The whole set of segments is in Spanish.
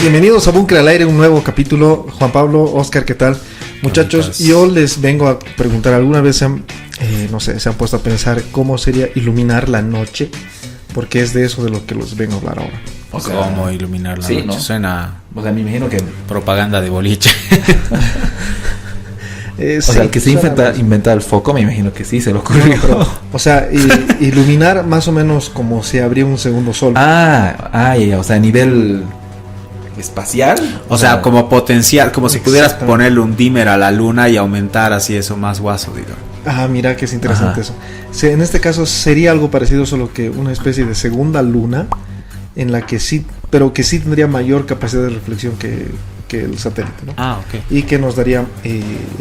Bienvenidos a Búnker al Aire, un nuevo capítulo. Juan Pablo, Oscar, ¿qué tal? Muchachos, yo les vengo a preguntar, ¿alguna vez se han puesto a pensar cómo sería iluminar la noche? Porque es de eso de lo que los vengo a hablar ahora. O sea, ¿cómo iluminar la noche? ¿No? Suena, o sea, me imagino que propaganda de boliche. O sea, el que se inventa el foco, me imagino que sí se le ocurrió. Pero, o sea, iluminar más o menos como si abriera un segundo sol. Ya, o sea, a nivel espacial. O sea, como potencial, como si pudieras ponerle un dimmer a la luna y aumentar así eso más guaso, digo. Mira que es interesante eso. Sí, en este caso sería algo parecido, solo que una especie de segunda luna, en la que sí, pero que sí tendría mayor capacidad de reflexión que el satélite, ¿no? Ok. Y que nos daría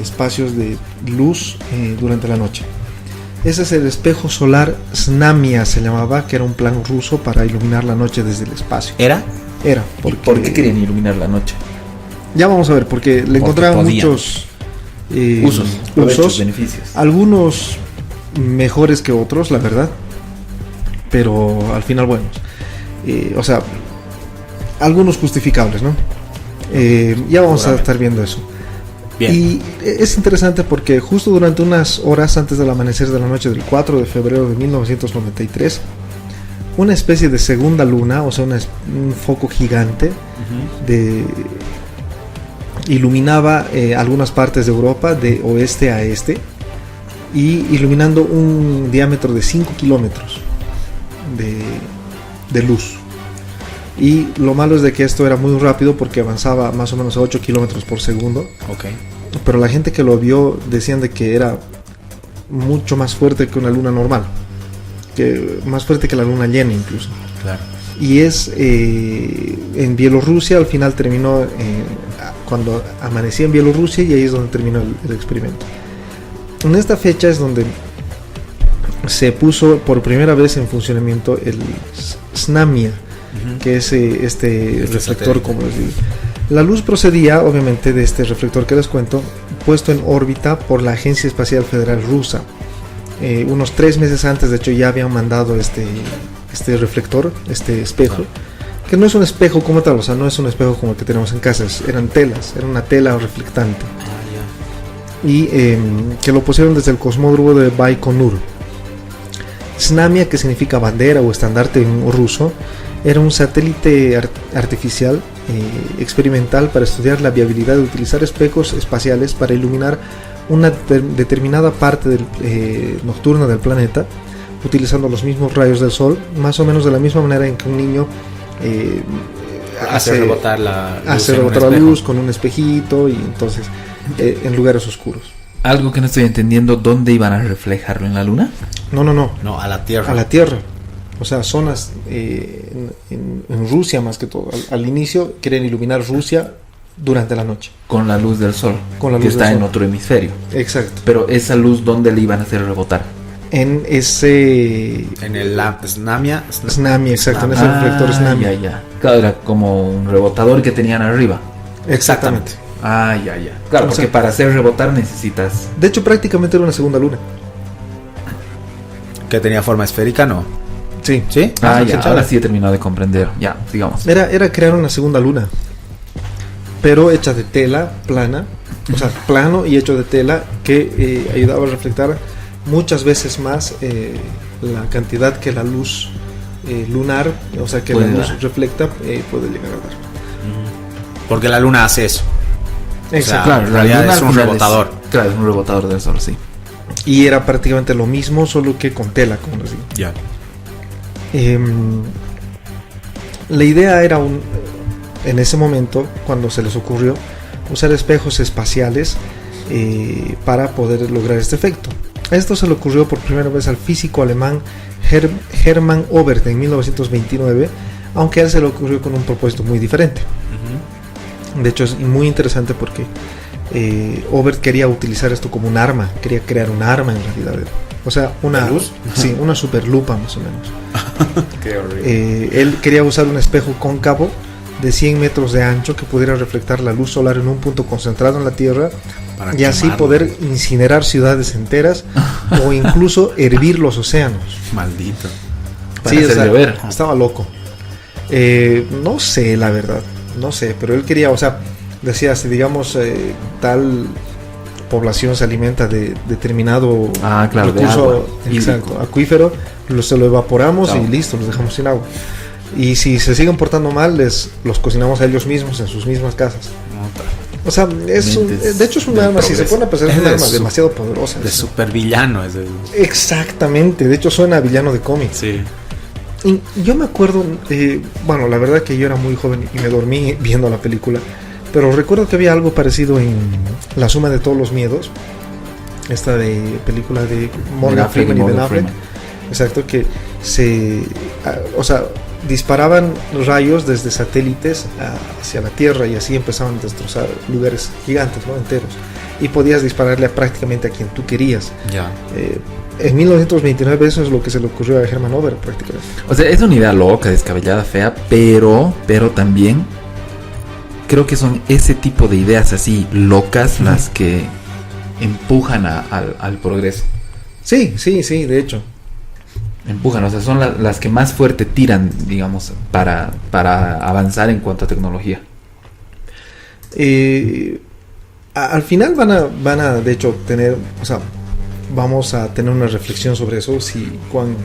espacios de luz durante la noche. Ese es el espejo solar Znamia, se llamaba, que era un plan ruso para iluminar la noche desde el espacio. ¿Era? ¿Por qué querían iluminar la noche? Ya vamos a ver, porque le encontraban muchos usos, beneficios. Algunos mejores que otros, la verdad, pero al final buenos. O sea, algunos justificables, ¿no? Ya vamos a estar viendo eso. Bien. Y es interesante porque justo durante unas horas antes del amanecer de la noche del 4 de febrero de 1993, una especie de segunda luna, o sea, un foco gigante, iluminaba algunas partes de Europa de oeste a este, y iluminando un diámetro de 5 kilómetros de luz. Y lo malo es de que esto era muy rápido porque avanzaba más o menos a 8 kilómetros por segundo. Okay. Pero la gente que lo vio decían de que era mucho más fuerte que una luna normal, que más fuerte que la luna llena incluso. Claro. Y es en Bielorrusia, al final terminó cuando amanecía en Bielorrusia, y ahí es donde terminó el experimento. En esta fecha es donde se puso por primera vez en funcionamiento el Znamia, que es este reflector, como les digo. La luz procedía obviamente de este reflector que les cuento, puesto en órbita por la Agencia Espacial Federal Rusa. Unos 3 meses antes, de hecho, ya habían mandado este reflector, este espejo, que no es un espejo como tal, o sea, no es un espejo como el que tenemos en casa, eran telas, era una tela reflectante. Y que lo pusieron desde el cosmódromo de Baikonur. Znamia, que significa bandera o estandarte en ruso, era un satélite artificial experimental para estudiar la viabilidad de utilizar espejos espaciales para iluminar una determinada parte nocturna del planeta, utilizando los mismos rayos del sol, más o menos de la misma manera en que un niño hace rebotar la luz con un espejito, y entonces en lugares oscuros. Algo que no estoy entendiendo, ¿dónde iban a reflejarlo? ¿En la luna? No, a la Tierra. A la Tierra. O sea, zonas en Rusia más que todo. Al inicio quieren iluminar Rusia durante la noche. Con la luz del sol. Con la luz que está del en sol. Otro hemisferio. Exacto. Pero esa luz, ¿dónde le iban a hacer rebotar? En ese... En el Znamia. Znamia, exacto. En ese reflector Znamia. Ya. Claro, era como un rebotador que tenían arriba. Exactamente. Ya. Claro, porque para hacer rebotar necesitas... De hecho, prácticamente era una segunda luna. ¿Que tenía forma esférica? No. Sí. Ahora sí he terminado de comprender. Ya, sigamos. Era crear una segunda luna, pero hecha de tela plana, o sea, plano y hecho de tela, que ayudaba a reflectar muchas veces más la cantidad que la luz lunar, o sea, que la luz reflecta, puede llegar a dar. Porque la luna hace eso. Exacto. Claro, en realidad es un rebotador. Claro, es un rebotador del sol, sí. Y era prácticamente lo mismo, solo que con tela, como les digo. Ya. La idea era en ese momento, cuando se les ocurrió, usar espejos espaciales para poder lograr este efecto. Esto se le ocurrió por primera vez al físico alemán Hermann Oberth en 1929, aunque a él se le ocurrió con un propósito muy diferente. De hecho, es muy interesante porque Oberth quería utilizar esto como un arma, quería crear un arma en realidad. O sea, una luz, sí, una superlupa más o menos. Qué horrible. Él quería usar un espejo cóncavo de 100 metros de ancho que pudiera reflectar la luz solar en un punto concentrado en la Tierra y así poder incinerar ciudades enteras o incluso hervir los océanos. Maldito. Para Sí, hacer o sea, llover. estaba loco. No sé, la verdad, no sé, pero él quería, o sea, decía, si digamos tal población se alimenta de determinado Claro, de recurso, agua. exacto, acuífero, se lo evaporamos Claro. y listo, los dejamos sin agua. Y si se siguen portando mal, los cocinamos a ellos mismos en sus mismas casas. O sea, de hecho es un del arma, si se progreso. pone a pensar, es Es un de arma su- demasiado poderosa. De supervillano es el... Exactamente, de hecho suena a villano de cómics. Sí. Y yo me acuerdo, bueno, la verdad que yo era muy joven y me dormí viendo la película, pero recuerdo que había algo parecido en La suma de todos los miedos, esta de película de Morgan Freeman y Ben Affleck. Exacto, que o sea, disparaban rayos desde satélites hacia la Tierra y así empezaban a destrozar lugares gigantes, ¿no? Enteros. Y podías dispararle prácticamente a quien tú querías. Ya. En 1929 eso es lo que se le ocurrió a Herman Ober prácticamente. O sea, es una idea loca, descabellada, fea, pero también creo que son ese tipo de ideas así locas las que empujan al progreso. Sí, de hecho. Empujan, o sea, son las que más fuerte tiran, digamos, para avanzar en cuanto a tecnología. Al final van a de hecho tener, o sea, vamos a tener una reflexión sobre eso, si cuán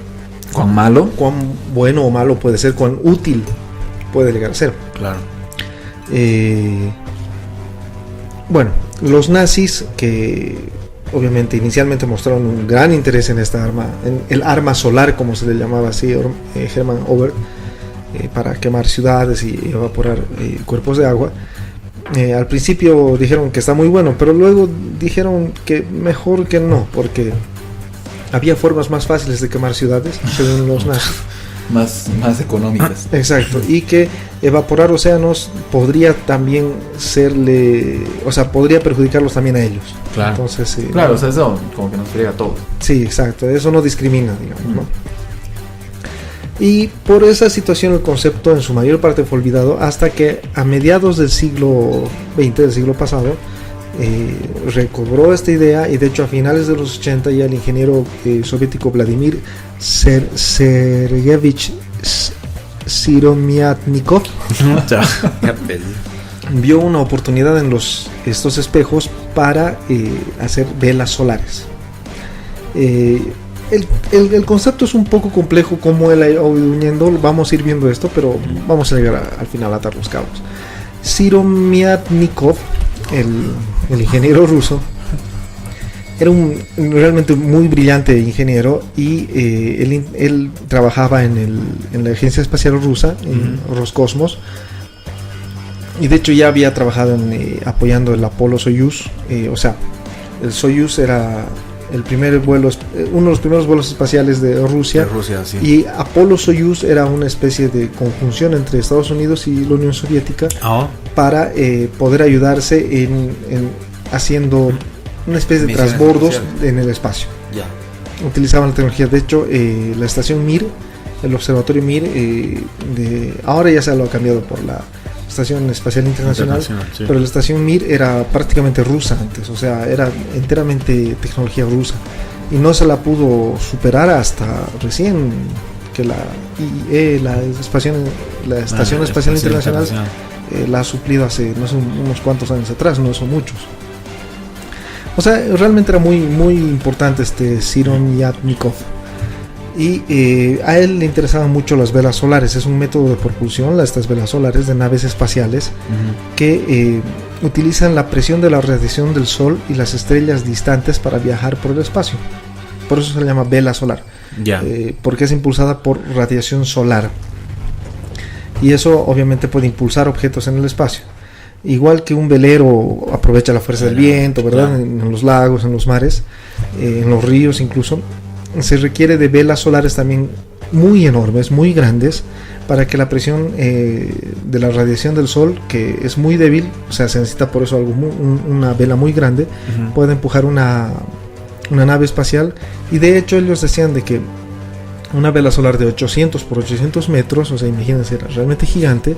bueno o malo puede ser, cuán útil puede llegar a ser. Claro. Bueno, los nazis, que obviamente inicialmente mostraron un gran interés en esta arma, en el arma solar, como se le llamaba así, Hermann Ober, para quemar ciudades y evaporar cuerpos de agua. Al principio dijeron que está muy bueno, pero luego dijeron que mejor que no, porque había formas más fáciles de quemar ciudades, según los nazis. Más económicas. Exacto, y que evaporar océanos podría también podría perjudicarlos también a ellos. Claro. Entonces, Claro, o sea, eso como que nos friega todo. sí, exacto, eso no discrimina, digamos, ¿no? Y por esa situación el concepto en su mayor parte fue olvidado hasta que a mediados del siglo XX, del siglo pasado, recobró esta idea, y de hecho a finales de los 80 ya el ingeniero soviético Vladimir Sergeyevich Siromiatnikov vio una oportunidad en estos espejos para hacer velas solares. El concepto es un poco complejo como él ha ido uniendo, vamos a ir viendo esto, pero vamos a llegar al final a atar los cabos. Siromiatnikov, el ingeniero ruso, era realmente muy brillante ingeniero, y él trabajaba en la agencia espacial rusa, en Roscosmos, y de hecho ya había trabajado apoyando el Apolo Soyuz. O sea, el Soyuz era el primer vuelo, uno de los primeros vuelos espaciales de Rusia, Sí. y Apolo Soyuz era una especie de conjunción entre Estados Unidos y la Unión Soviética para poder ayudarse en haciendo una especie de Misiones transbordos espaciales en el espacio. Ya. Utilizaban la tecnología, de hecho la estación Mir, el observatorio Mir, ahora ya se lo ha cambiado por la Estación Espacial Internacional, Sí. pero la estación Mir era prácticamente rusa antes, o sea, era enteramente tecnología rusa, y no se la pudo superar hasta recién que la IE, la Estación Espacial Internacional, la ha suplido hace, no sé, unos cuantos años atrás, no son muchos. O sea, realmente era muy, muy importante este Siromiatnikov. Y a él le interesaban mucho las velas solares. Es un método de propulsión, estas velas solares de naves espaciales, que utilizan la presión de la radiación del Sol y las estrellas distantes para viajar por el espacio. Por eso se le llama vela solar, porque es impulsada por radiación solar. Y eso obviamente puede impulsar objetos en el espacio. Igual que un velero aprovecha la fuerza del viento, ¿verdad? Claro. En los lagos, en los mares, en los ríos incluso. Se requiere de velas solares también muy enormes, muy grandes, para que la presión de la radiación del Sol, que es muy débil, o sea, se necesita por eso una vela muy grande, pueda empujar una nave espacial. Y de hecho ellos decían de que una vela solar de 800 por 800 metros, o sea, imagínense, era realmente gigante,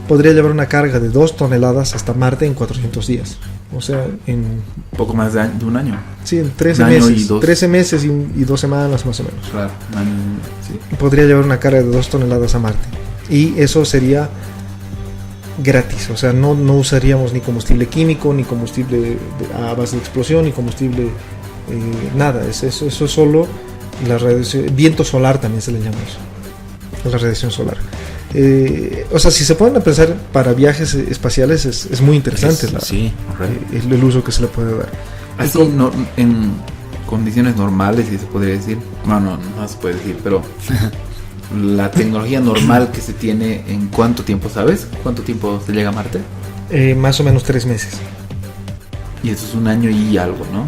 podría llevar una carga de 2 toneladas hasta Marte en 400 días. O sea, en Poco más de un año. sí, en 13 Un año meses. y 13 meses y 2 semanas más o menos. Claro, un año, sí. Podría llevar una carga de 2 toneladas a Marte. Y eso sería gratis. O sea, no usaríamos ni combustible químico, ni combustible a base de explosión, ni combustible nada. Eso es solo la radiación. Viento solar también se le llama eso. La radiación solar. O sea, si se ponen a pensar para viajes espaciales es muy interesante Sí, el uso que se le puede dar. Así, no, en condiciones normales, si se podría decir, no se puede decir, pero la tecnología normal que se tiene, ¿en cuánto tiempo, sabes? ¿Cuánto tiempo se llega a Marte? Más o menos 3 meses. Y eso es un año y algo, ¿no?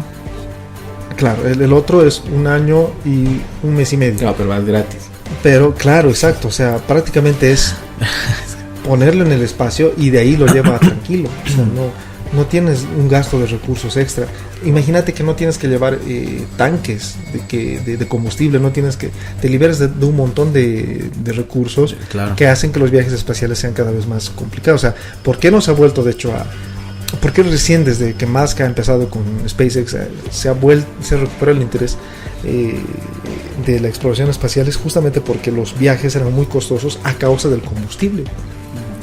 Claro, el otro es 1 año y 1 mes y medio. Claro, pero vas gratis. Pero claro, exacto, o sea, prácticamente es ponerlo en el espacio y de ahí lo lleva tranquilo. O sea, no tienes un gasto de recursos extra. Imagínate que no tienes que llevar tanques de combustible, no tienes que... Te liberas de un montón de recursos claro, que hacen que los viajes espaciales sean cada vez más complicados. O sea, ¿por qué nos ha vuelto de hecho a... ¿Por qué recién desde que Musk ha empezado con SpaceX se recuperó el interés de la exploración espacial? Es justamente porque los viajes eran muy costosos a causa del combustible.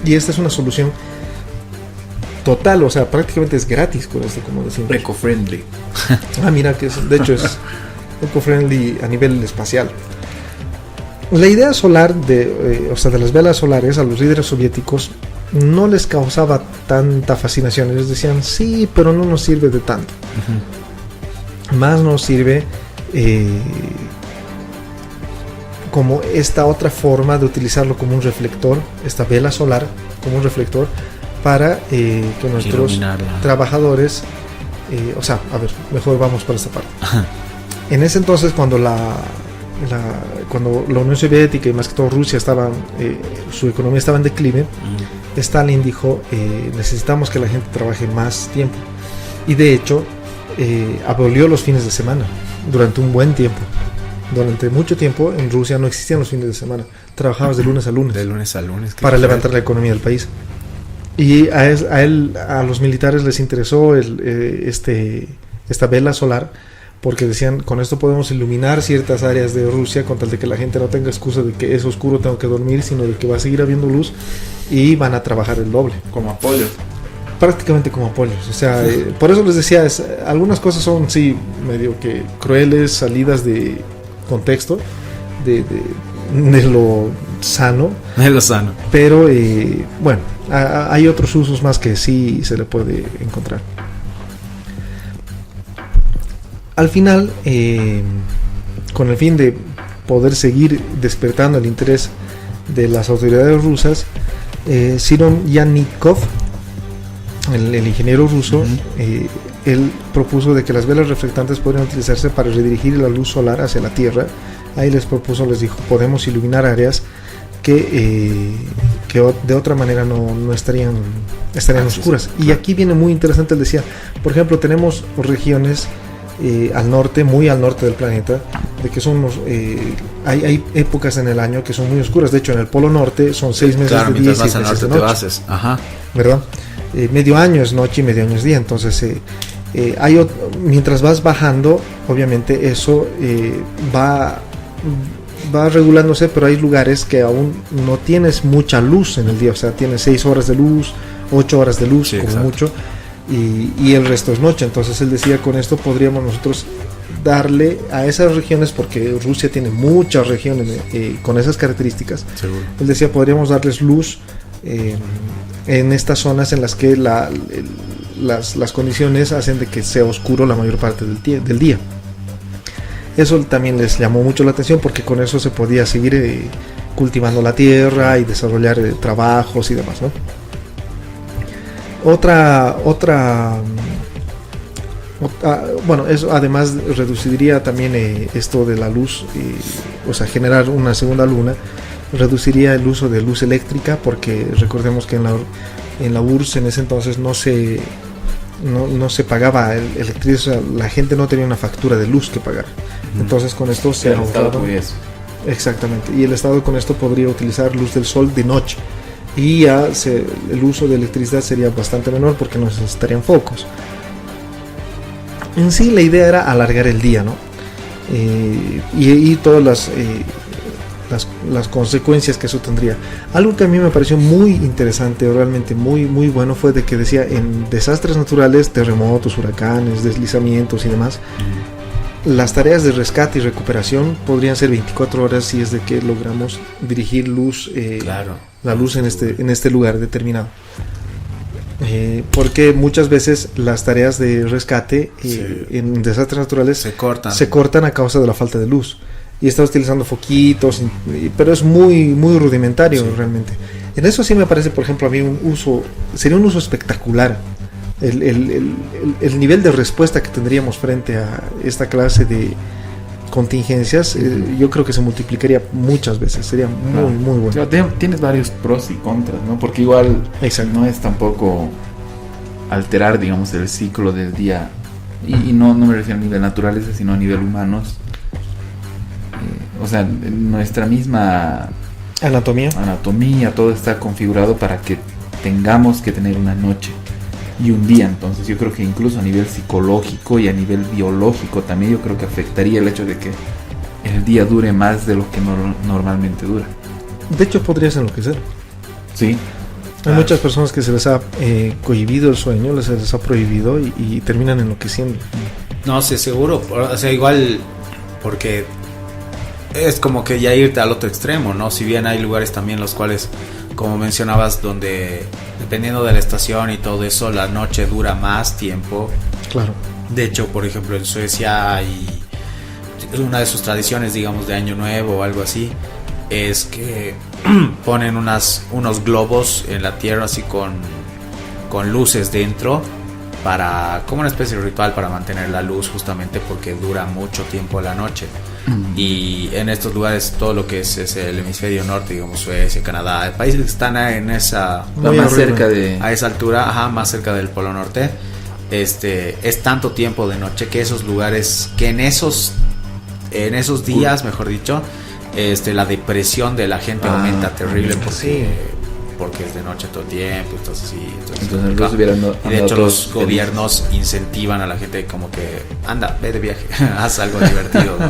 Y esta es una solución total, o sea, prácticamente es gratis con esto, como decimos. Eco-friendly. Mira que de hecho es eco-friendly a nivel espacial. La idea solar de las velas solares a los líderes soviéticos no les causaba tanta fascinación. Ellos decían, sí, pero no nos sirve de tanto. Más nos sirve como esta otra forma de utilizarlo como un reflector, esta vela solar como un reflector para que nuestros trabajadores, mejor vamos por esta parte. En ese entonces, cuando cuando la Unión Soviética y más que todo Rusia su economía estaba en declive, Stalin dijo, necesitamos que la gente trabaje más tiempo. Y de hecho, abolió los fines de semana durante un buen tiempo. Durante mucho tiempo en Rusia no existían los fines de semana. Trabajabas de lunes a lunes. De lunes a lunes. Para levantar la economía del país. Y a los militares les interesó esta vela solar, porque decían, con esto podemos iluminar ciertas áreas de Rusia con tal de que la gente no tenga excusa de que es oscuro, tengo que dormir, sino de que va a seguir habiendo luz y van a trabajar el doble. Como apoyos. Prácticamente como apoyos. O sea, por eso les decía, algunas cosas son, sí, medio que crueles, salidas de contexto, de lo sano. De lo sano. Pero, bueno, hay otros usos más que sí se le puede encontrar. Al final, con el fin de poder seguir despertando el interés de las autoridades rusas, Siron Yannikov, el ingeniero ruso, él propuso de que las velas reflectantes podrían utilizarse para redirigir la luz solar hacia la Tierra. Ahí les dijo, podemos iluminar áreas que de otra manera no estarían oscuras. Y aquí viene muy interesante, él decía, por ejemplo, tenemos regiones al norte, muy al norte del planeta, de que son hay épocas en el año que son muy oscuras. De hecho, en el Polo Norte son 6 meses de día y 6 meses de noche, ¿verdad? Medio año es noche y medio año es día. Entonces mientras vas bajando, obviamente eso va regulándose, pero hay lugares que aún no tienes mucha luz en el día. O sea, tienes 6 horas de luz, 8 horas de luz, sí, como exacto, mucho, y el resto es noche. Entonces él decía, con esto podríamos nosotros darle a esas regiones, porque Rusia tiene muchas regiones con esas características. Seguro. Él decía, podríamos darles luz en estas zonas en las que las condiciones hacen de que sea oscuro la mayor parte del día. Eso también les llamó mucho la atención, porque con eso se podía seguir cultivando la tierra y desarrollar trabajos y demás, ¿no? Bueno, eso además reduciría también esto de la luz, o sea, generar una segunda luna, reduciría el uso de luz eléctrica, porque recordemos que en la URSS en ese entonces no se pagaba electricidad, o sea, la gente no tenía una factura de luz que pagar. Entonces con esto se ahorraba. Exactamente, y el Estado con esto podría utilizar luz del sol de noche, y el uso de electricidad sería bastante menor porque no necesitarían focos. En sí la idea era alargar el día, ¿no? Y todas las consecuencias que eso tendría. Algo que a mí me pareció muy interesante, realmente muy, muy bueno, fue de que decía, en desastres naturales, terremotos, huracanes, deslizamientos y demás, las tareas de rescate y recuperación podrían ser 24 horas si es de que logramos dirigir luz, la luz en este lugar determinado. Porque muchas veces las tareas de rescate en desastres naturales se cortan a causa de la falta de luz. Y está utilizando foquitos, pero es muy, muy rudimentario realmente. En eso sí me parece, por ejemplo, a mí sería un uso espectacular. El nivel de respuesta que tendríamos frente a esta clase de contingencias, yo creo que se multiplicaría muchas veces. Sería muy, muy bueno. Tienes varios pros y contras, ¿no? Porque igual no es tampoco alterar, digamos, el ciclo del día. Y no me refiero a nivel naturaleza, sino a nivel humanos. O sea, nuestra misma anatomía, todo está configurado para que tengamos que tener una noche y un día. Entonces yo creo que incluso a nivel psicológico y a nivel biológico también yo creo que afectaría el hecho de que el día dure más de lo que normalmente dura. De hecho podrías enloquecer. Sí. Hay muchas personas que se les ha cohibido el sueño, se les ha prohibido y terminan enloqueciendo. No sé, seguro. O sea, igual, porque es como que ya irte al otro extremo, ¿no? Si bien hay lugares también los cuales, como mencionabas, donde dependiendo de la estación y todo eso, la noche dura más tiempo. Claro. De hecho, por ejemplo, en Suecia hay una de sus tradiciones, digamos, de Año Nuevo o algo así, es que ponen unos globos en la tierra así con luces dentro, como una especie de ritual para mantener la luz, justamente porque dura mucho tiempo la noche. Y en estos lugares, todo lo que es el hemisferio norte, digamos Suecia, Canadá, países que están en esa más cerca a esa altura, más cerca del Polo Norte, es tanto tiempo de noche que esos lugares, que en esos días, mejor dicho, la depresión de la gente aumenta terrible porque es de noche todo el tiempo, entonces y de hecho los gobiernos incentivan a la gente como que anda, ve de viaje, haz algo divertido, ¿no?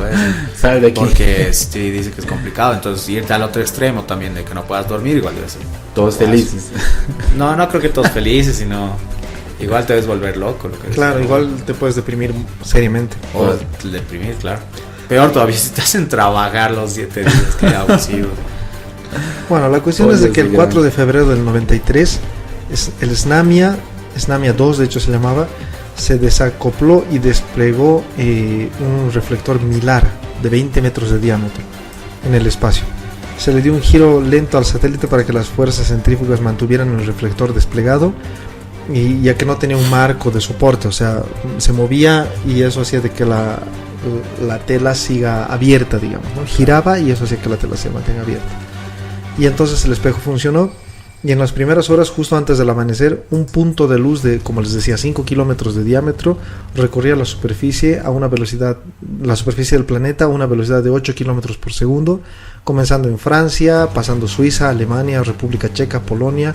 Sal de aquí, porque dice que es complicado, entonces irte al otro extremo también de que no puedas dormir, igual debe ser todos felices. No creo que todos felices, sino igual te debes volver loco, claro, igual te puedes deprimir seriamente o deprimir, claro. Peor todavía si te hacen trabajar los 7 días, que abusivo. Bueno, la cuestión es de que el 4 de febrero del 93 el Snamia 2 de hecho se llamaba, se desacopló y desplegó un reflector Millar de 20 metros de diámetro en el espacio. Se le dio un giro lento al satélite para que las fuerzas centrífugas mantuvieran el reflector desplegado, y ya que no tenía un marco de soporte, o sea, se movía y eso hacía de que la tela siga abierta, digamos, ¿no? Giraba y eso hacía que la tela se mantenga abierta. Y entonces el espejo funcionó, y en las primeras horas, justo antes del amanecer, un punto de luz de, como les decía, 5 kilómetros de diámetro recorría la superficie del planeta a una velocidad de 8 kilómetros por segundo, comenzando en Francia, pasando Suiza, Alemania, República Checa, Polonia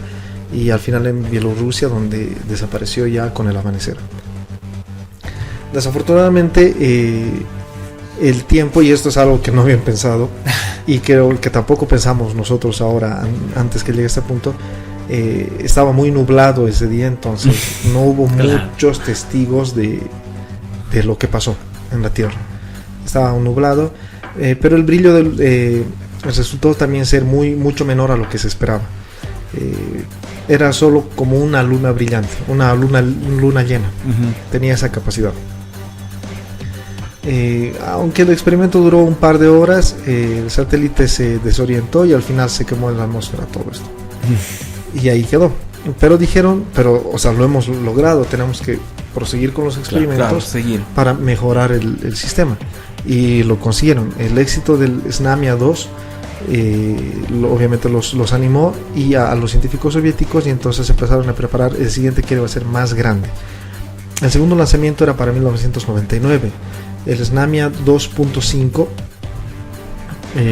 y al final en Bielorrusia, donde desapareció ya con el amanecer. Desafortunadamente el tiempo, y esto es algo que no habían pensado y creo que tampoco pensamos nosotros ahora antes que llegue a este punto, estaba muy nublado ese día, entonces no hubo muchos testigos de lo que pasó en la Tierra. Estaba nublado, pero el brillo resultó también ser mucho menor a lo que se esperaba. Era solo como una luna brillante, una luna llena. Tenía esa capacidad. Aunque el experimento duró un par de horas, el satélite se desorientó y al final se quemó en la atmósfera todo esto. Y ahí quedó. Pero dijeron, lo hemos logrado, tenemos que proseguir con los experimentos para mejorar el sistema. Y lo consiguieron. El éxito del Snamia 2 obviamente los animó y a los científicos soviéticos, y entonces empezaron a preparar el siguiente, que iba a ser más grande. El segundo lanzamiento era para 1999. El Snamia 2.5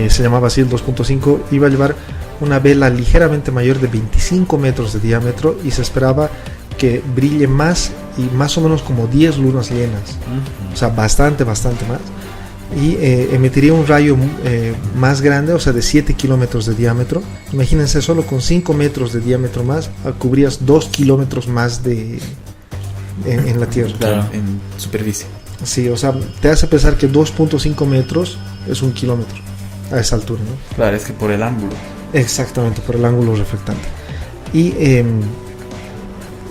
se llamaba así, el 2.5 iba a llevar una vela ligeramente mayor de 25 metros de diámetro y se esperaba que brille más y más o menos como 10 lunas llenas. O sea, bastante más. Y emitiría un rayo más grande, o sea, de 7 kilómetros de diámetro. Imagínense, solo con 5 metros de diámetro más, cubrías 2 kilómetros más en la Tierra. Claro, en superficie. Sí, o sea, te hace pensar que 2.5 metros es 1 kilómetro a esa altura, ¿no? Claro, es que por el ángulo. Exactamente, por el ángulo reflectante. Y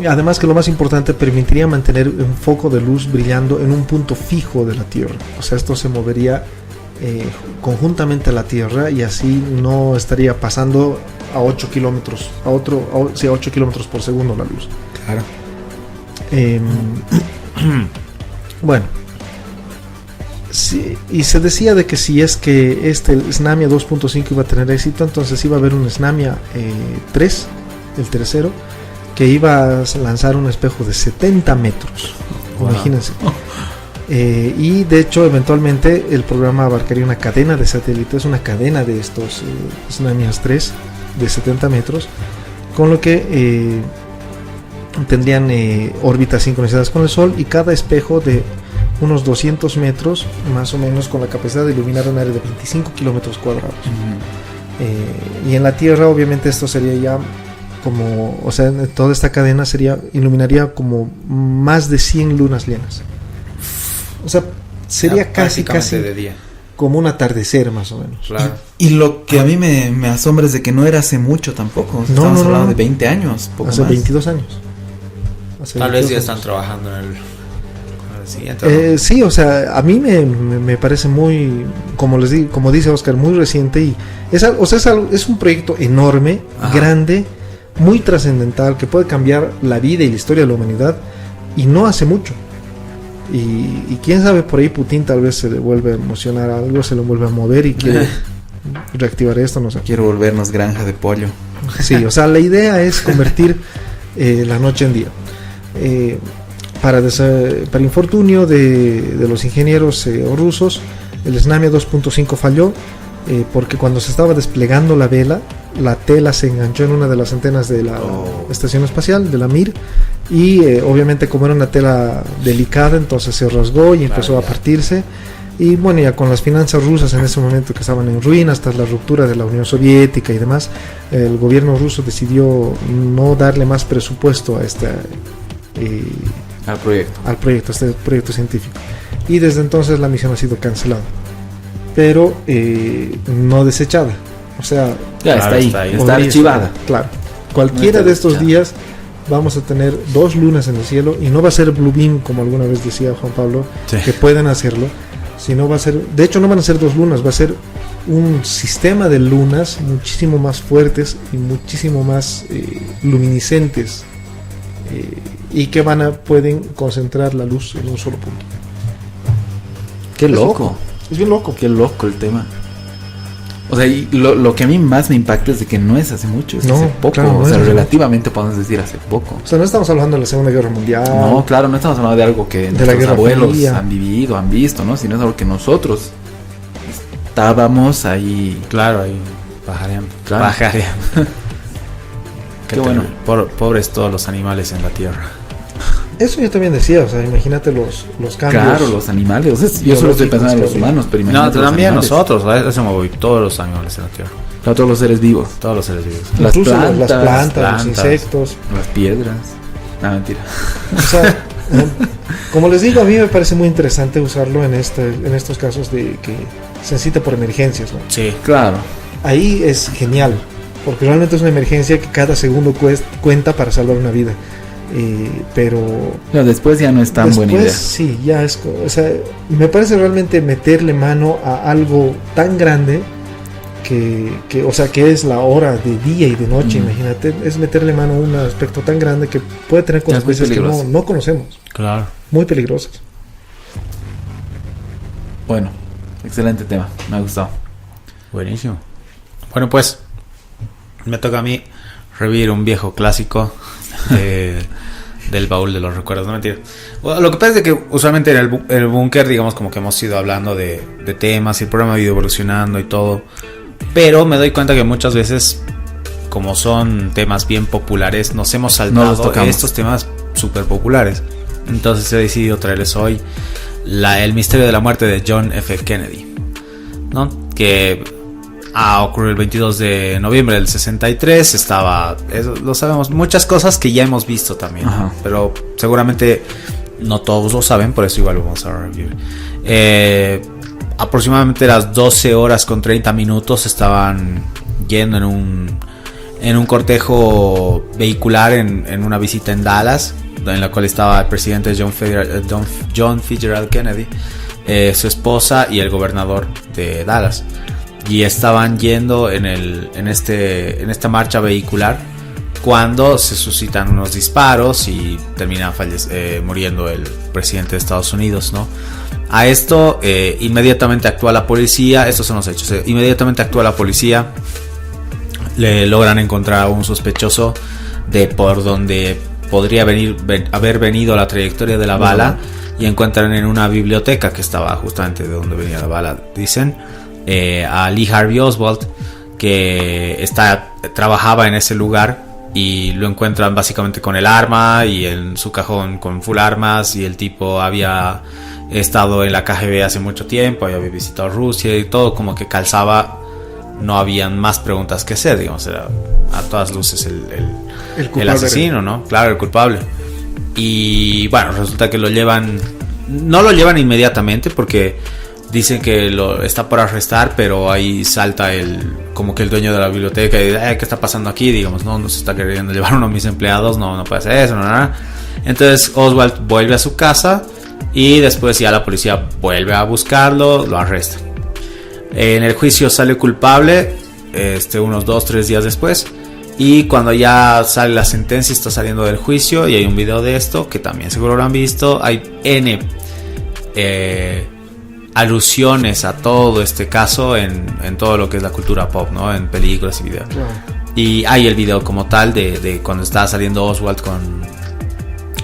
además que lo más importante, permitiría mantener un foco de luz brillando en un punto fijo de la Tierra. O sea, esto se movería conjuntamente a la Tierra y así no estaría pasando a 8 kilómetros, a 8 kilómetros por segundo la luz. Claro. Bueno, sí, y se decía de que si es que el Snamia 2.5 iba a tener éxito, entonces iba a haber un Snamia 3, el tercero, que iba a lanzar un espejo de 70 metros. Wow. Imagínense. Y de hecho, eventualmente el programa abarcaría una cadena de satélites, una cadena de estos Snamias 3 de 70 metros, con lo que tendrían órbitas sincronizadas con el Sol, y cada espejo de unos 200 metros, más o menos, con la capacidad de iluminar un área de 25 kilómetros cuadrados. Y en la Tierra, obviamente, esto sería ya como, o sea, toda esta cadena iluminaría como más de 100 lunas llenas. O sea, sería casi de día, como un atardecer, más o menos. Claro. Y lo que a mí me asombra es de que no era hace mucho tampoco. Estamos hablando de 20 años. Poco hace más. 22 años. Tal vez ya están trabajando en el siguiente. Sí, o sea, a mí me parece muy, como dice Oscar, muy reciente, y es un proyecto enorme, grande, muy trascendental, que puede cambiar la vida y la historia de la humanidad, y no hace mucho. Y quién sabe, por ahí Putin tal vez se le vuelve a emocionar algo, se le vuelve a mover y quiere reactivar esto, no sé. Quiero volvernos granja de pollo. Sí, o sea, la idea es convertir la noche en día. Para infortunio de los ingenieros rusos, el Snamia 2.5 falló porque cuando se estaba desplegando la vela, la tela se enganchó en una de las antenas de la estación espacial, de la Mir, y obviamente, como era una tela delicada, entonces se rasgó y empezó a partirse. Y bueno, ya con las finanzas rusas en ese momento que estaban en ruinas tras la ruptura de la Unión Soviética y demás, el gobierno ruso decidió no darle más presupuesto a al proyecto, este proyecto científico, y desde entonces la misión ha sido cancelada, pero no desechada. O sea, ya está ahí, está archivada. Claro, cualquiera de estos días vamos a tener 2 lunas en el cielo, y no va a ser Blue Beam como alguna vez decía Juan Pablo, que pueden hacerlo, sino va a ser, de hecho no van a ser 2 lunas, va a ser un sistema de lunas muchísimo más fuertes y muchísimo más luminiscentes, y que pueden concentrar la luz en un solo punto. Qué loco. Es bien loco. Qué loco el tema. O sea, y lo que a mí más me impacta es de que no es hace mucho, es hace poco. Claro, o sea, relativamente podemos decir hace poco. O sea, no estamos hablando de la Segunda Guerra Mundial. No, claro, no estamos hablando de algo que nuestros abuelos han vivido, han visto, ¿no? Sino es algo que nosotros estábamos ahí. Claro, ahí pajareando. Claro. Qué bueno. Pobres todos los animales en la Tierra. Eso yo también decía, o sea, imagínate los cambios. Claro, los animales, o sea, yo solo estoy pensando en los humanos, pero imagínate. No, también nosotros, eso me voy, todos los animales en la Tierra. Claro, todos los seres vivos. Todos los seres vivos. Las plantas, los insectos. Las piedras. No, mentira. O sea, como les digo, a mí me parece muy interesante usarlo en estos casos de que se necesita por emergencias, ¿no? Sí, claro. Ahí es genial, porque realmente es una emergencia que cada segundo cuenta para salvar una vida. Pero después ya no es tan buena idea. Sí, ya es, o sea, me parece realmente meterle mano a algo tan grande que o sea, que es la hora de día y de noche. Imagínate, es meterle mano a un aspecto tan grande que puede tener consecuencias que no conocemos. Claro. Muy peligrosas. Bueno, excelente tema, me ha gustado. Buenísimo. Bueno, pues me toca a mí revivir un viejo clásico del baúl de los recuerdos, no mentira. Bueno, lo que pasa es que usualmente en el búnker, digamos, como que hemos ido hablando de temas y el programa ha ido evolucionando y todo, pero me doy cuenta que muchas veces como son temas bien populares, nos hemos No los saltado tocamos. estos temas súper populares. Entonces he decidido traerles hoy el misterio de la muerte de John F. Kennedy, ¿no? Que ocurrió el 22 de noviembre del 63. Eso lo sabemos, muchas cosas que ya hemos visto también, Ajá. pero seguramente no todos lo saben, por eso igual lo vamos a revivir. Aproximadamente las 12 horas con 30 minutos estaban yendo en un cortejo vehicular en una visita en Dallas, en la cual estaba el presidente John Fitzgerald Kennedy, su esposa y el gobernador de Dallas. Y estaban yendo en esta marcha vehicular cuando se suscitan unos disparos y termina muriendo el presidente de Estados Unidos, ¿no? A esto inmediatamente actúa la policía. Estos son los hechos. Inmediatamente actúa la policía. Le logran encontrar a un sospechoso de por donde podría haber venido la trayectoria de la bala, y encuentran en una biblioteca que estaba justamente de donde venía la bala, dicen, a Lee Harvey Oswald, que trabajaba en ese lugar, y lo encuentran básicamente con el arma y en su cajón con full armas, y el tipo había estado en la KGB hace mucho tiempo, había visitado Rusia y todo como que calzaba. No habían más preguntas que hacer, digamos, era a todas luces el asesino, ¿no? Claro, el culpable. Y bueno, resulta que no lo llevan inmediatamente porque dicen que lo está por arrestar, pero ahí salta como que el dueño de la biblioteca y dice, ¿qué está pasando aquí? Digamos, no se está queriendo llevar uno de mis empleados, no puede hacer eso, no. Entonces Oswald vuelve a su casa y después ya la policía vuelve a buscarlo, lo arresta. En el juicio sale culpable unos 2-3 días después, y cuando ya sale la sentencia está saliendo del juicio, y hay un video de esto que también seguro lo han visto. Hay N alusiones a todo este caso en todo lo que es la cultura pop, ¿no? En películas y videos. Claro. Y hay el video como tal de cuando está saliendo Oswald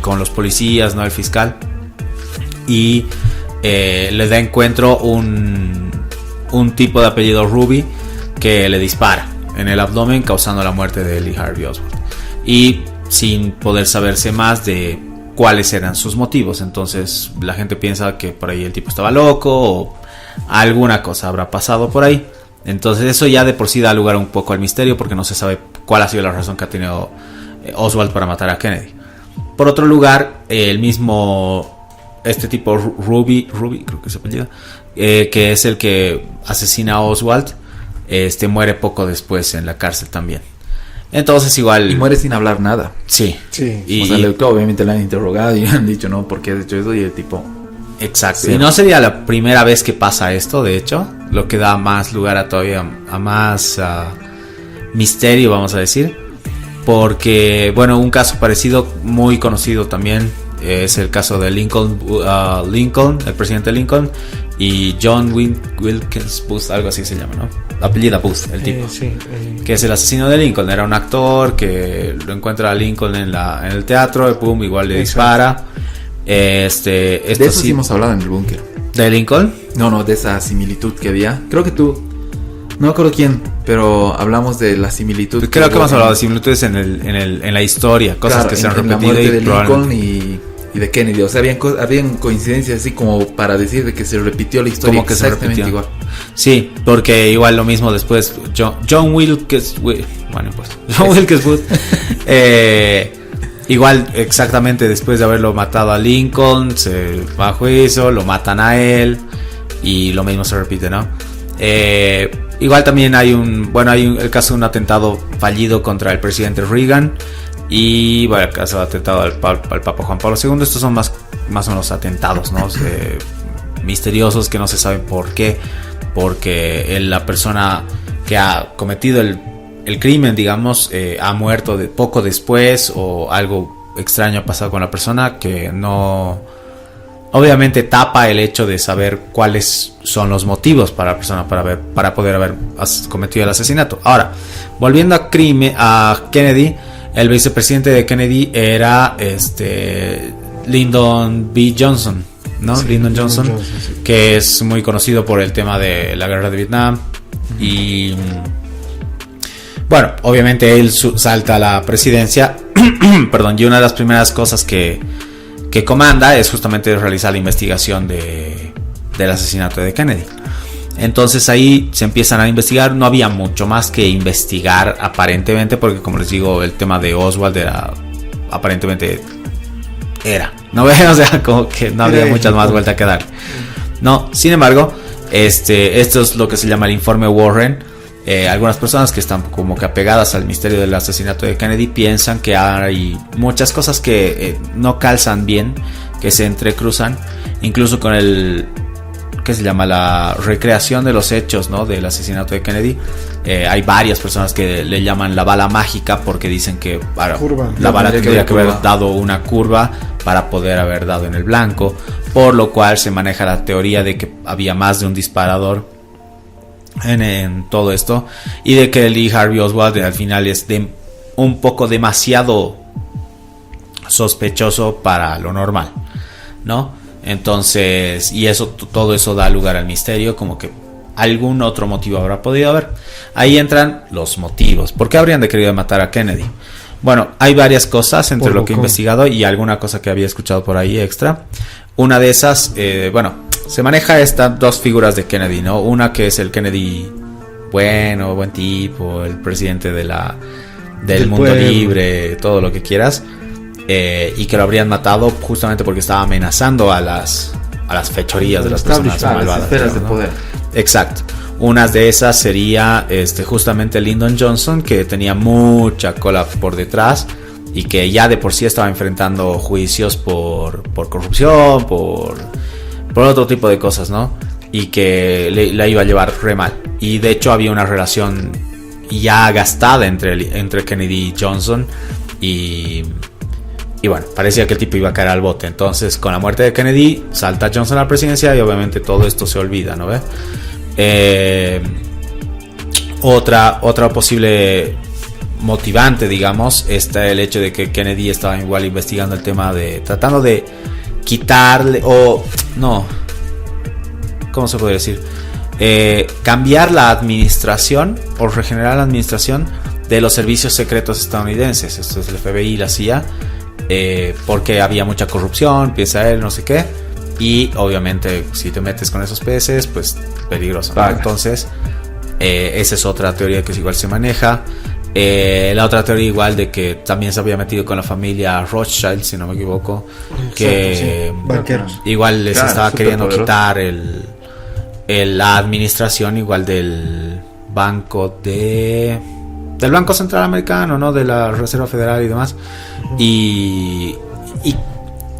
con los policías, ¿no? El fiscal, y le da encuentro un tipo de apellido Ruby que le dispara en el abdomen, causando la muerte de Lee Harvey Oswald, y sin poder saberse más de cuáles eran sus motivos. Entonces la gente piensa que por ahí el tipo estaba loco o alguna cosa habrá pasado por ahí. Entonces eso ya de por sí da lugar un poco al misterio, porque no se sabe cuál ha sido la razón que ha tenido Oswald para matar a Kennedy. Por otro lugar, el mismo tipo Ruby creo que se apellida, que es el que asesina a Oswald, muere poco después en la cárcel también. Entonces igual... Y muere sin hablar nada. Sí. O sea, obviamente le han interrogado y han dicho, no, ¿por qué has hecho eso? Y el tipo... Exacto. Sí. Y no sería la primera vez que pasa esto, de hecho, lo que da más lugar a más misterio, vamos a decir. Porque, bueno, un caso parecido, muy conocido también, es el caso de Lincoln, el presidente Lincoln, y John Wilkes Booth, algo así se llama, ¿no? Apellida Booth, el tipo, que es el asesino de Lincoln. Era un actor que lo encuentra a Lincoln en el teatro, y pum, igual le dispara. De eso sí hemos hablado en el búnker. ¿De Lincoln? No, de esa similitud que había. Creo que tú, no me acuerdo quién, pero hablamos de la similitud. Creo que hemos hablado de similitudes en la historia, cosas que se han repetido. La muerte de Lincoln y de Kennedy. O sea, habían coincidencias así como para decir de que se repitió la historia, como que exactamente se igual. Sí, porque igual lo mismo después John Wilkes Booth. Igual exactamente después de haberlo matado a Lincoln, se va a juicio, lo matan a él, y lo mismo se repite, ¿no? Igual también hay el caso de un atentado fallido contra el presidente Reagan, y bueno, el caso de atentado al Papa Juan Pablo II. Estos son más o menos atentados, ¿no? Misteriosos, que no se sabe por qué, porque la persona que ha cometido el crimen, digamos, ha muerto poco después, o algo extraño ha pasado con la persona que no, obviamente tapa el hecho de saber cuáles son los motivos para la persona para poder haber cometido el asesinato. Ahora, volviendo a Kennedy, el vicepresidente de Kennedy era Lyndon B. Johnson, ¿no? Sí, Lyndon Johnson, sí. Que es muy conocido por el tema de la guerra de Vietnam. Y Bueno, obviamente él salta a la presidencia, perdón, y una de las primeras cosas que comanda es justamente realizar la investigación del asesinato de Kennedy. Entonces ahí se empiezan a investigar, no había mucho más que investigar aparentemente, porque como les digo, el tema de Oswald era aparentemente ¿no ves? O sea, como que no había muchas más vueltas que dar. No, sin embargo, esto es lo que se llama el informe Warren. Algunas personas que están como que apegadas al misterio del asesinato de Kennedy piensan que hay muchas cosas que no calzan bien, que se entrecruzan, incluso con que se llama la recreación de los hechos, ¿no? Del asesinato de Kennedy. Hay varias personas que le llaman la bala mágica porque dicen que la bala tendría que haber dado una curva para poder haber dado en el blanco, por lo cual se maneja la teoría de que había más de un disparador en todo esto, y de que Lee Harvey Oswald al final es un poco demasiado sospechoso para lo normal, ¿no? Entonces, y todo eso da lugar al misterio, como que algún otro motivo habrá podido haber. Ahí entran los motivos. ¿Por qué habrían querido matar a Kennedy? Bueno, hay varias cosas entre lo que he investigado y alguna cosa que había escuchado por ahí extra. Una de esas, se maneja estas dos figuras de Kennedy, ¿no? Una que es el Kennedy buen tipo, el presidente del mundo pueblo, libre, todo lo que quieras. Y que lo habrían matado justamente porque estaba amenazando a las fechorías de las personas malvadas, esferas de poder. Exacto. Una de esas sería justamente Lyndon Johnson, que tenía mucha cola por detrás y que ya de por sí estaba enfrentando juicios por corrupción, por otro tipo de cosas, ¿no? Y que la iba a llevar re mal. Y de hecho había una relación ya gastada entre Kennedy y Johnson, y bueno, parecía que el tipo iba a caer al bote. Entonces, con la muerte de Kennedy, salta Johnson a la presidencia y obviamente todo esto se olvida, ¿no ve? Otra posible motivante, digamos, está el hecho de que Kennedy estaba igual investigando el tema tratando de quitarle, ¿cómo se puede decir? Cambiar la administración o regenerar la administración de los servicios secretos estadounidenses. Esto es el FBI y la CIA. Porque había mucha corrupción, piensa él, no sé qué, y obviamente si te metes con esos peces, pues peligroso, ¿no? Entonces esa es otra teoría que igual se maneja. La otra teoría igual de que también se había metido con la familia Rothschild, si no me equivoco, que banqueros, igual les estaba queriendo quitar la administración igual del Banco Central Americano, ¿no? De la Reserva Federal y demás. Y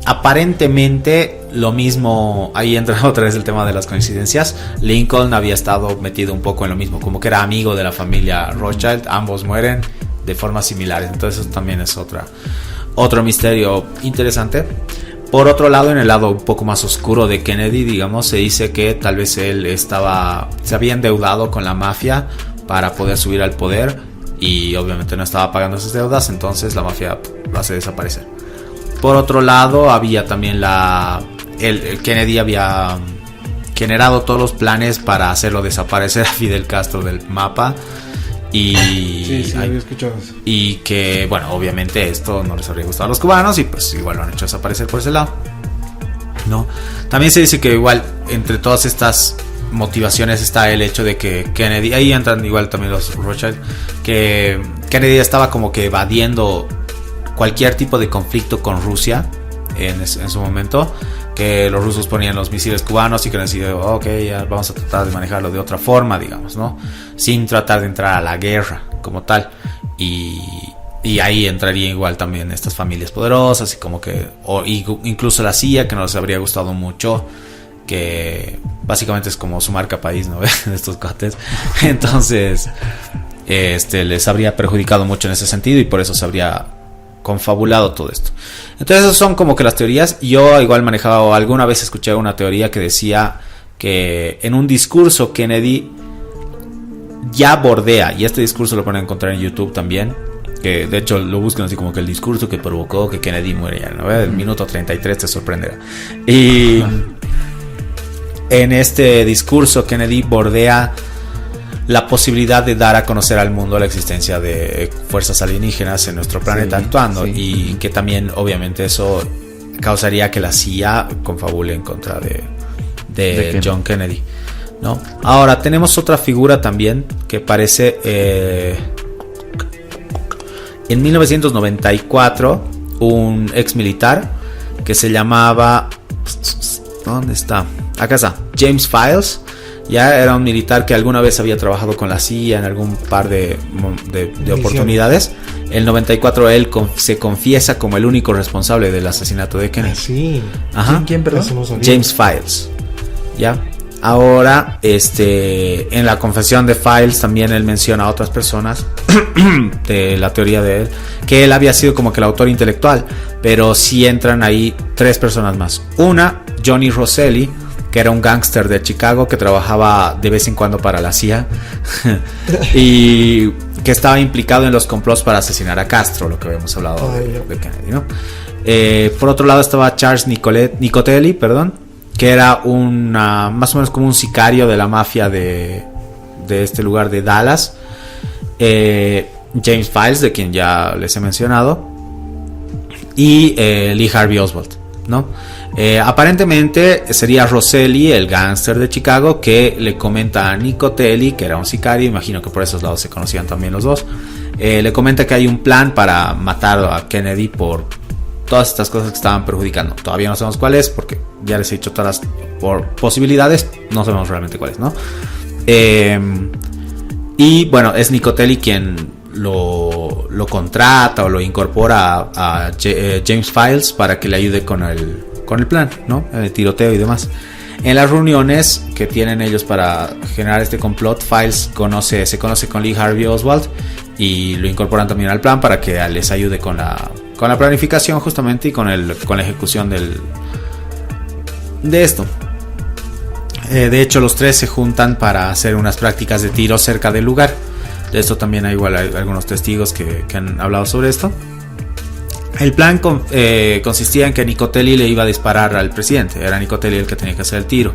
aparentemente lo mismo, ahí entra otra vez el tema de las coincidencias. Lincoln había estado metido un poco en lo mismo, como que era amigo de la familia Rothschild, ambos mueren de formas similares. Entonces eso también es otro misterio interesante. Por otro lado, en el lado un poco más oscuro de Kennedy, digamos, se dice que tal vez él se había endeudado con la mafia para poder subir al poder, y obviamente no estaba pagando esas deudas, entonces la mafia lo hace desaparecer. Por otro lado, había también el Kennedy había generado todos los planes para hacerlo desaparecer a Fidel Castro del mapa, y sí, había escuchado eso. Y que, bueno, obviamente esto no les habría gustado a los cubanos y pues igual lo han hecho desaparecer por ese lado, ¿no? También se dice que igual entre todas estas motivaciones está el hecho de que Kennedy, ahí entran igual también los Rothschild, que Kennedy estaba como que evadiendo cualquier tipo de conflicto con Rusia en su momento, que los rusos ponían los misiles cubanos y que decidió, ok, ya vamos a tratar de manejarlo de otra forma, digamos, ¿no? Sin tratar de entrar a la guerra como tal. Y ahí entraría igual también estas familias poderosas y como que, incluso la CIA, que no les habría gustado mucho, que básicamente es como su marca país, ¿no? De estos cuates. Entonces, les habría perjudicado mucho en ese sentido y por eso se habría confabulado todo esto. Entonces, esas son como que las teorías. Yo igual manejaba, o alguna vez escuché una teoría que decía que en un discurso Kennedy ya bordea, y este discurso lo pueden encontrar en YouTube también, que de hecho lo buscan así como que el discurso que provocó que Kennedy muera, ¿no? El minuto 33 te sorprenderá. Y en este discurso Kennedy bordea la posibilidad de dar a conocer al mundo la existencia de fuerzas alienígenas en nuestro planeta actuando, y que también obviamente eso causaría que la CIA confabule en contra de John Kennedy, ¿no? Ahora tenemos otra figura también que parece en 1994 un ex militar que se llamaba, ¿dónde está? Acá está, James Files. Ya era un militar que alguna vez había trabajado con la CIA en algún par de oportunidades. En el 94 él se confiesa como el único responsable del asesinato de Kennedy. Sí. Ajá. ¿Quién, perdón? James Files. ¿Ya? Ahora, en la confesión de Files también él menciona a otras personas de la teoría de él, que él había sido como que el autor intelectual, pero sí entran ahí 3 personas más. Una, Johnny Rosselli, que era un gángster de Chicago que trabajaba de vez en cuando para la CIA y que estaba implicado en los complots para asesinar a Castro, lo que habíamos hablado de Kennedy, ¿no? Por otro lado estaba Charles Nicotelli, que era más o menos como un sicario de la mafia de este lugar de Dallas. James Files, de quien ya les he mencionado, y Lee Harvey Oswald, ¿no? Aparentemente sería Rosselli, el gángster de Chicago, que le comenta a Nicotelli, que era un sicario, imagino que por esos lados se conocían también los dos, le comenta que hay un plan para matar a Kennedy por todas estas cosas que estaban perjudicando. Todavía no sabemos cuál es, porque ya les he dicho todas las posibilidades, no sabemos realmente cuál es, ¿no? Y bueno, es Nicotelli quien lo contrata o lo incorpora a James Files para que le ayude con el plan, ¿no? El tiroteo y demás. En las reuniones que tienen ellos para generar este complot, Files se conoce con Lee Harvey Oswald y lo incorporan también al plan para que les ayude con la planificación justamente y con la ejecución de esto. De hecho, los 3 se juntan para hacer unas prácticas de tiro cerca del lugar. De esto también hay algunos testigos que han hablado sobre esto. El plan consistía en que Nicotelli le iba a disparar al presidente. Era Nicotelli el que tenía que hacer el tiro.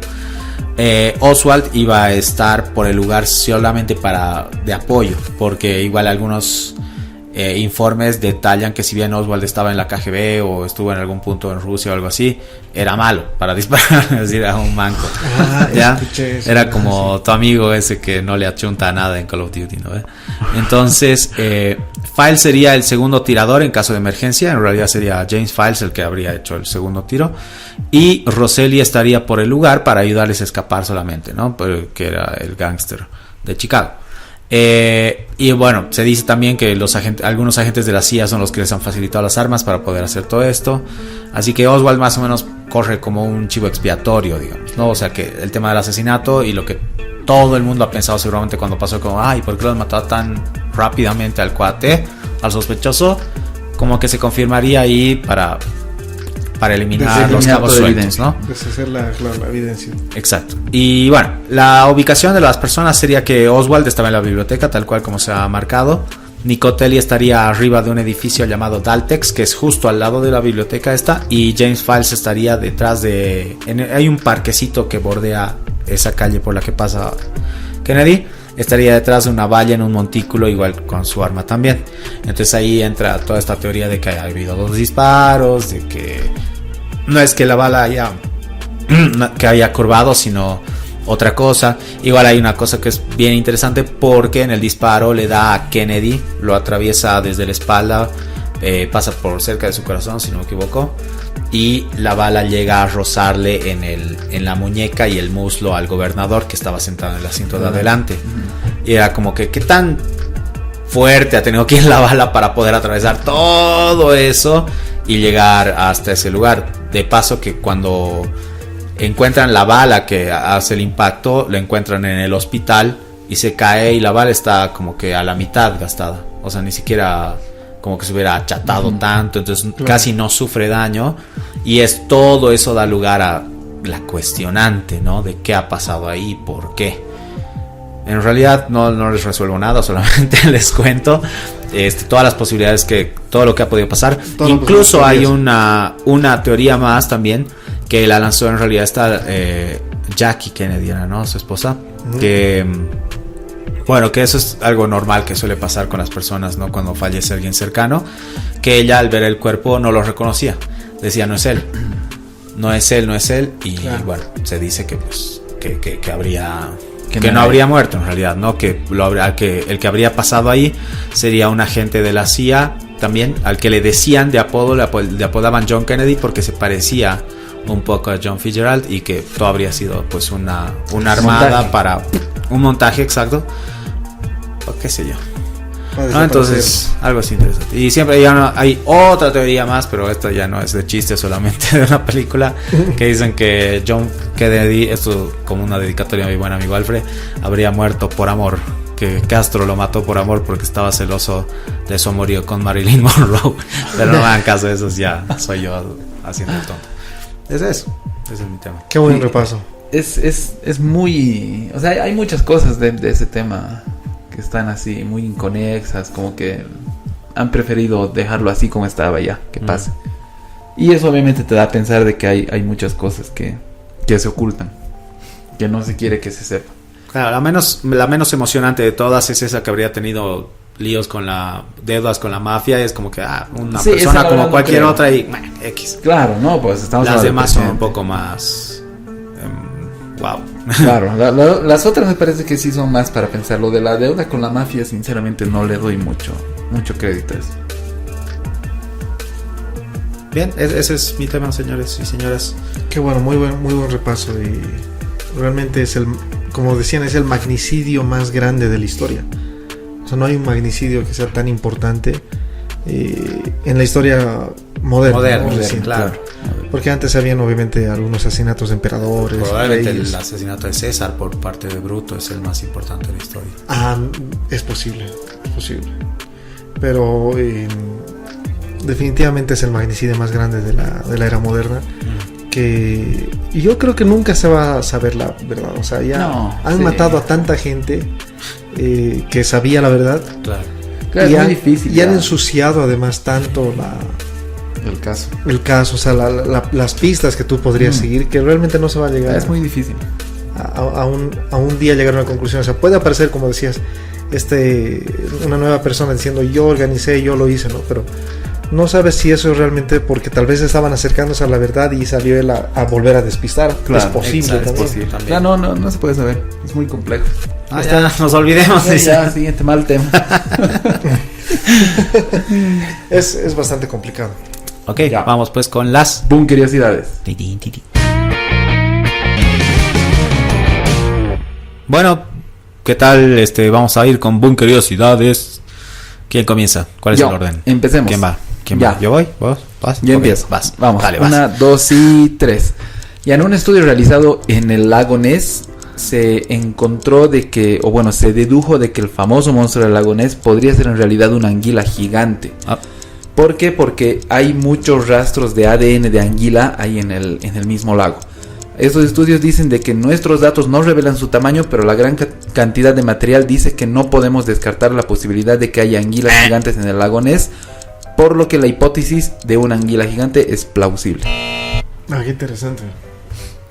Oswald iba a estar por el lugar solamente de apoyo, porque igual algunos informes detallan que si bien Oswald estaba en la KGB o estuvo en algún punto en Rusia o algo así, era malo para disparar, es decir, era un manco. ¿Ya? Era como tu amigo ese que no le achunta a nada en Call of Duty, ¿no? Entonces, Files sería el segundo tirador en caso de emergencia. En realidad sería James Files el que habría hecho el segundo tiro, y Rosselli estaría por el lugar para ayudarles a escapar solamente, ¿no? Que era el gángster de Chicago. Y bueno, se dice también que algunos agentes de la CIA son los que les han facilitado las armas para poder hacer todo esto. Así que Oswald más o menos corre como un chivo expiatorio, digamos, ¿no? O sea que el tema del asesinato y lo que todo el mundo ha pensado seguramente cuando pasó, como, ay, ¿por qué lo han matado tan rápidamente al cuate, al sospechoso? Como que se confirmaría ahí para eliminar los cabos sueltos, ¿no? Deshacer la evidencia. Exacto. Y bueno, la ubicación de las personas sería que Oswald estaba en la biblioteca, tal cual como se ha marcado. Nicotelli estaría arriba de un edificio llamado Daltex, que es justo al lado de la biblioteca esta, y James Files estaría detrás hay un parquecito que bordea esa calle por la que pasa Kennedy. Estaría detrás de una valla en un montículo, igual con su arma también. Entonces ahí entra toda esta teoría de que haya habido 2 disparos, de que no es que la bala que haya curvado, sino otra cosa. Igual hay una cosa que es bien interesante, porque en el disparo le da a Kennedy, lo atraviesa desde la espalda, pasa por cerca de su corazón, si no me equivoco, y la bala llega a rozarle en la muñeca y el muslo al gobernador, que estaba sentado en el asiento de adelante. Y era como que qué tan fuerte ha tenido que ir la bala para poder atravesar todo eso y llegar hasta ese lugar. De paso que cuando encuentran la bala que hace el impacto, lo encuentran en el hospital y se cae, y la bala está como que a la mitad gastada, o sea, ni siquiera como que se hubiera achatado tanto, entonces casi no sufre daño. Y todo eso da lugar a la cuestionante, ¿no? De qué ha pasado ahí, por qué. En realidad no les resuelvo nada, solamente les cuento todas las posibilidades, todo lo que ha podido pasar. Incluso hay una teoría más también, que la lanzó en realidad esta Jackie Kennedy, ¿no? Su esposa, que bueno, que eso es algo normal que suele pasar con las personas, ¿no? Cuando fallece alguien cercano, que ella al ver el cuerpo no lo reconocía, decía no es él, y claro. bueno, se dice que pues que habría Que que no no hay. habría muerto en realidad, ¿no? Que el que habría pasado ahí sería un agente de la CIA también, al que le decían de apodo, le apodaban John Kennedy porque se parecía un poco a John Fitzgerald, y que todo habría sido pues una armada Montaje. para un montaje, exacto, o qué sé yo. Para No, entonces, algo así interesante. Y siempre hay otra teoría más, pero esta ya no es de chiste, solamente de una película, que dicen que John Kennedy, esto como una dedicatoria a mi buen amigo Alfred, habría muerto por amor, que Castro lo mató por amor porque estaba celoso de su amorío con Marilyn Monroe. Pero no me hagan caso, eso ya soy yo haciendo el tonto. Es eso, ese es mi tema. Qué buen Sí. repaso. Es muy... O sea, hay muchas cosas de ese tema que están así muy inconexas, como que han preferido dejarlo así como estaba ya, que pase. Y eso obviamente te da a pensar de que hay muchas cosas que se ocultan, que no se quiere que se sepa. Claro, la menos emocionante de todas es esa que habría tenido líos con deudas con la mafia. Es como que una Sí, esa persona la como verdad no cualquier creo. otra y X. Claro, no, pues estamos Las hablando demás de son un presente. poco más wow. Claro, las otras me parece que sí son más para pensar. Lo de la deuda con la mafia, sinceramente no le doy mucho crédito a eso. Bien, ese es mi tema, señores y señoras. Qué bueno, muy buen repaso. Y realmente es como decían, es el magnicidio más grande de la historia. O sea, no hay un magnicidio que sea tan importante en la historia moderna. ¿no? Reciente. claro. Porque antes habían obviamente algunos asesinatos de emperadores. Probablemente reyes. el asesinato de César por parte de Bruto es el más importante de la historia. Es posible. Pero definitivamente es el magnicidio más grande de la era moderna. Y yo creo que nunca se va a saber la verdad. O sea, ya han matado a tanta gente que sabía la verdad. Claro. Claro, es muy difícil. Y han ensuciado además tanto el caso, o sea, las pistas que tú podrías seguir, que realmente no se va a llegar. Es muy difícil. A un día llegar a una conclusión. O sea, puede aparecer, como decías, una nueva persona diciendo yo organicé, yo lo hice, ¿no? Pero no sabes si eso es realmente porque tal vez estaban acercándose a la verdad y salió él a volver a despistar. Claro, es posible exacto, también. es posible. También. Ya no se puede saber. Es muy complejo. Ya nos olvidemos de Ya, siguiente mal tema. Es bastante complicado. Ok, Ya. vamos pues con las Boom, curiosidades. Bueno, ¿qué tal? Vamos a ir con Boom Curiosidades. ¿Quién comienza? ¿Cuál es Yo. el orden? Empecemos. ¿Quién va? Ya. ¿Yo voy? ¿Vos? ¿Vas? Yo Ok, empiezo. Vas. Vamos. Dale, vas. 1, 2 y 3. Ya en un estudio realizado en el lago Ness se encontró se dedujo de que el famoso monstruo del lago Ness podría ser en realidad una anguila gigante. ¿Por qué? Porque hay muchos rastros de ADN de anguila ahí en el mismo lago. Estos estudios dicen de que nuestros datos no revelan su tamaño, pero la gran cantidad de material dice que no podemos descartar la posibilidad de que haya anguilas gigantes en el lago Ness, por lo que la hipótesis de una anguila gigante es plausible. Qué interesante.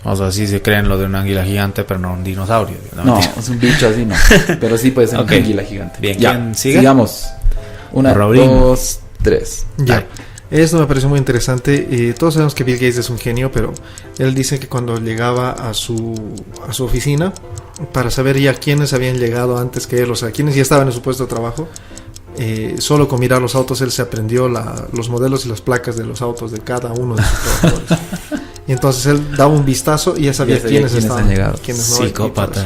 O sea, sí se creen lo de una anguila gigante, pero no un dinosaurio. No, es un bicho así, no. Pero sí puede ser Ok. una anguila gigante. Bien, Ya, ¿quién sigue? sigamos. 1, Raulín. 2, 3. Ya. Esto me pareció muy interesante. Todos sabemos que Bill Gates es un genio, pero él dice que cuando llegaba a su oficina, para saber ya quiénes habían llegado antes que él, o sea, quiénes ya estaban en su puesto de trabajo, solo con mirar los autos él se aprendió los modelos y las placas de los autos de cada uno de sus trabajadores. Y entonces él daba un vistazo y ya sabía quiénes estaban, han llegado. quiénes no. Psicópata.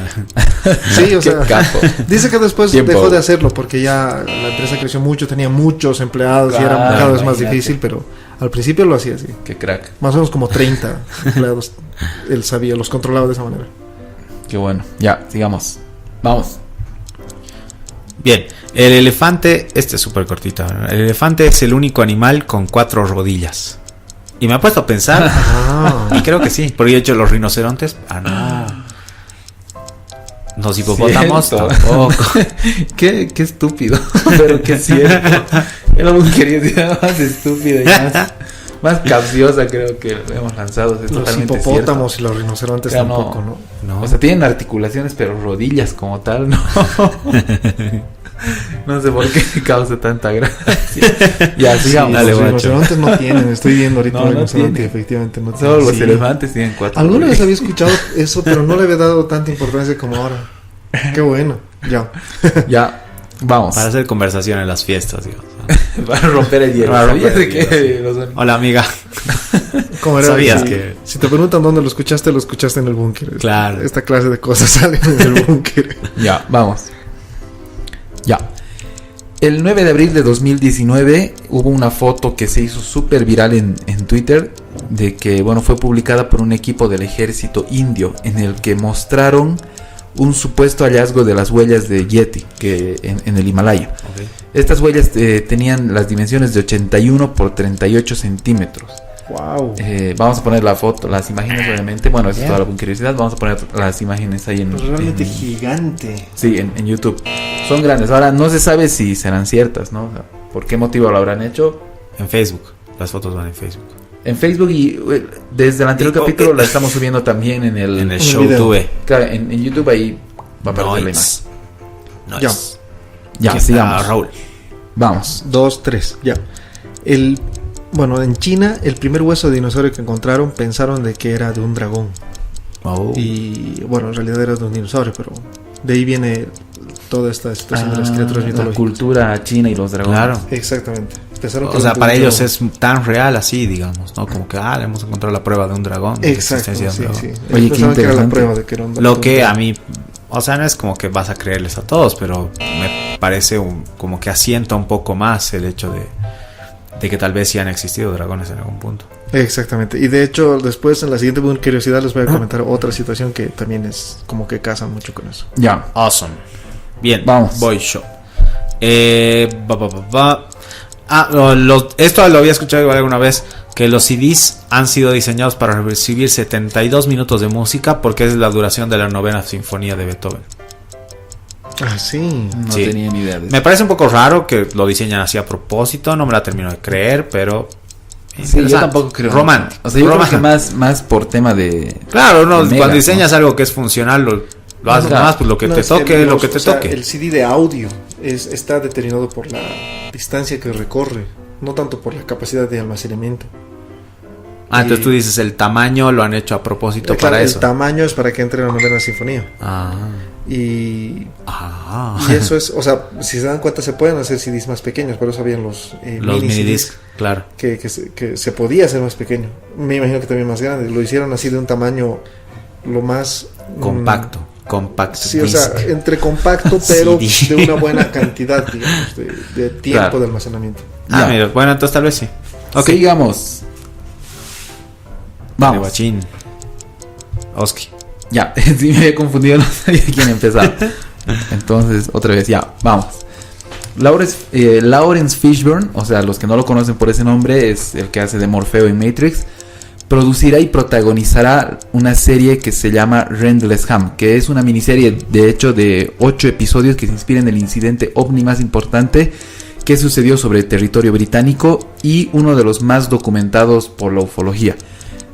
Sí, o sea, Qué capo. dice que después Tiempo. dejó de hacerlo porque ya la empresa creció mucho, tenía muchos empleados y era Claro, cada vez más imagínate. difícil, pero al principio lo hacía así. Qué crack. Más o menos como 30 empleados él sabía, los controlaba de esa manera. Qué bueno. Ya, sigamos. Vamos. Bien, el elefante, es súper cortito. El elefante es el único animal con 4 rodillas. Y me ha puesto a pensar, y creo que sí, porque de hecho los rinocerontes, no. Los hipopótamos Cierto. tampoco. Qué estúpido. Pero qué cierto. Era una curiosidad más estúpida y más más capciosa creo que hemos lanzado. Es Los totalmente hipopótamos cierto. y los rinocerontes Claro, tampoco, ¿no? O sea, tienen articulaciones, pero rodillas como tal, no. No sé por qué causa tanta gracia. Ya, sigamos. Sí, Dale, los guacho. rinocerontes no tienen. Estoy viendo ahorita No, un no rinoceronte tiene. y efectivamente no Solo tienen. los Sí. elefantes tienen 4. Alguna vez había escuchado eso, pero no le había dado tanta importancia como ahora. Qué bueno. Ya. Ya, vamos. Para hacer conversación en las fiestas, digamos. Para romper el hielo. Para romper ¿Sabías el de que hielo, los- Hola, amiga. ¿Cómo era? ¿Sabías Si- que- Si te preguntan dónde lo escuchaste en el búnker. Claro. Esta clase de cosas salen en el búnker. Ya, vamos. Ya. El 9 de abril de 2019 hubo una foto que se hizo súper viral en Twitter de que, bueno, fue publicada por un equipo del ejército indio en el que mostraron un supuesto hallazgo de las huellas de Yeti que en el Himalaya. Okay. Estas huellas tenían las dimensiones de 81 por 38 centímetros. Wow. Vamos a poner la foto, las imágenes obviamente. Bueno, esa es Bien. toda la curiosidad. Vamos a poner las imágenes ahí Pues realmente en- gigante. Sí, en YouTube. Son grandes. Ahora, no se sabe si serán ciertas, ¿no? O sea, ¿por qué motivo lo habrán hecho? En Facebook. Las fotos van en Facebook. En Facebook y desde el anterior Y- capítulo la estamos subiendo también en el... En el un show video. tuve. Claro, en YouTube ahí va a aparecer la imagen. Nice. Ya, Aquí está sigamos. Raúl. Vamos. 2, 3. Ya. Bueno, en China, el primer hueso de dinosaurio que encontraron pensaron de que era de un dragón. Oh. Y bueno, en realidad era de un dinosaurio, pero de ahí viene toda esta situación de las criaturas la mitológicas. cultura china y los dragones. Claro. Exactamente. Pensaron que O sea, era de un para ellos dragón. es tan real así, digamos, ¿no? Como que, le hemos encontrado la prueba de un dragón. De la Exacto, existencia sí, de un sí. dragón. Oye, qué Pensaban que era la interesante. prueba de que era un Lo dragón. que a mí, o sea, no es como que vas a creerles a todos, pero me parece como que asienta un poco más el hecho de que tal vez sí han existido dragones en algún punto. Exactamente. Y de hecho, después en la siguiente curiosidad les voy a comentar otra situación que también es como que casa mucho con eso. Ya. Awesome. Bien, Vamos. voy yo. Esto lo había escuchado igual alguna vez, que los CDs han sido diseñados para recibir 72 minutos de música porque es la duración de la 9ª sinfonía de Beethoven. Ah, sí. No Sí. tenía ni idea de eso. Me parece un poco raro que lo diseñan así a propósito, no me la termino de creer, pero Sí, yo interesante. tampoco creo. Romántico. O sea, yo creo que Romántico. más por tema de... Claro, no, Mega, cuando ¿no? diseñas algo que es funcional, lo haces Claro. más, pues lo que No, te es toque, los- lo que te o sea, toque. el CD de audio está determinado por la distancia que recorre, no tanto por la capacidad de almacenamiento. Entonces tú dices el tamaño lo han hecho a propósito Claro, para el eso. tamaño es para que entre en la 9ª sinfonía. Ah. Y Ah. Y eso es, o sea, si se dan cuenta se pueden hacer CDs más pequeños, por eso habían los Los mini mini CDs disc, claro. que se podía hacer más pequeño. Me imagino que también más grande. Lo hicieron así de un tamaño lo más Compacto. Compact Sí, o sea, disc. entre compacto, pero CD. de una buena cantidad, digamos, de tiempo Claro. de almacenamiento. Ya. Mira, bueno, entonces tal vez sí. Ok. Sigamos. De Vamos. Guachín. Oski. Ya, sí me había confundido, no sabía quién empezaba. Entonces, otra vez, ya, vamos. Lawrence Fishburne, o sea, los que no lo conocen por ese nombre, es el que hace de Morfeo en Matrix. Producirá y protagonizará una serie que se llama Rendlesham, que es una miniserie de hecho de 8 episodios que se inspira en el incidente ovni más importante que sucedió sobre el territorio británico y uno de los más documentados por la ufología.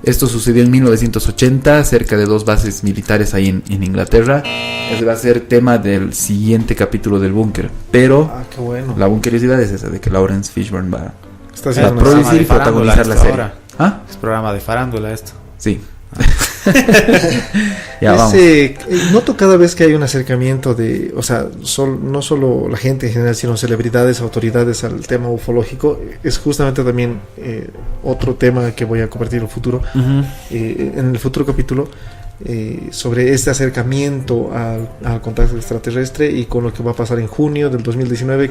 Esto sucedió en 1980 cerca de 2 bases militares ahí en Inglaterra. Ese va a ser tema del siguiente capítulo del búnker. Pero Ah, qué bueno. la bunkerosidad es esa de que Lawrence Fishburne va Está a haciendo una programa producir de y protagonizar farándula la hasta serie. ahora. ¿Ah? Es programa de farándula esto. Sí. Ya vamos. Noto cada vez que hay un acercamiento de, o sea, no solo la gente en general, sino celebridades, autoridades al tema ufológico. Es justamente también otro tema que voy a compartir en el futuro, en el futuro capítulo, sobre este acercamiento al contacto extraterrestre y con lo que va a pasar en junio del 2019,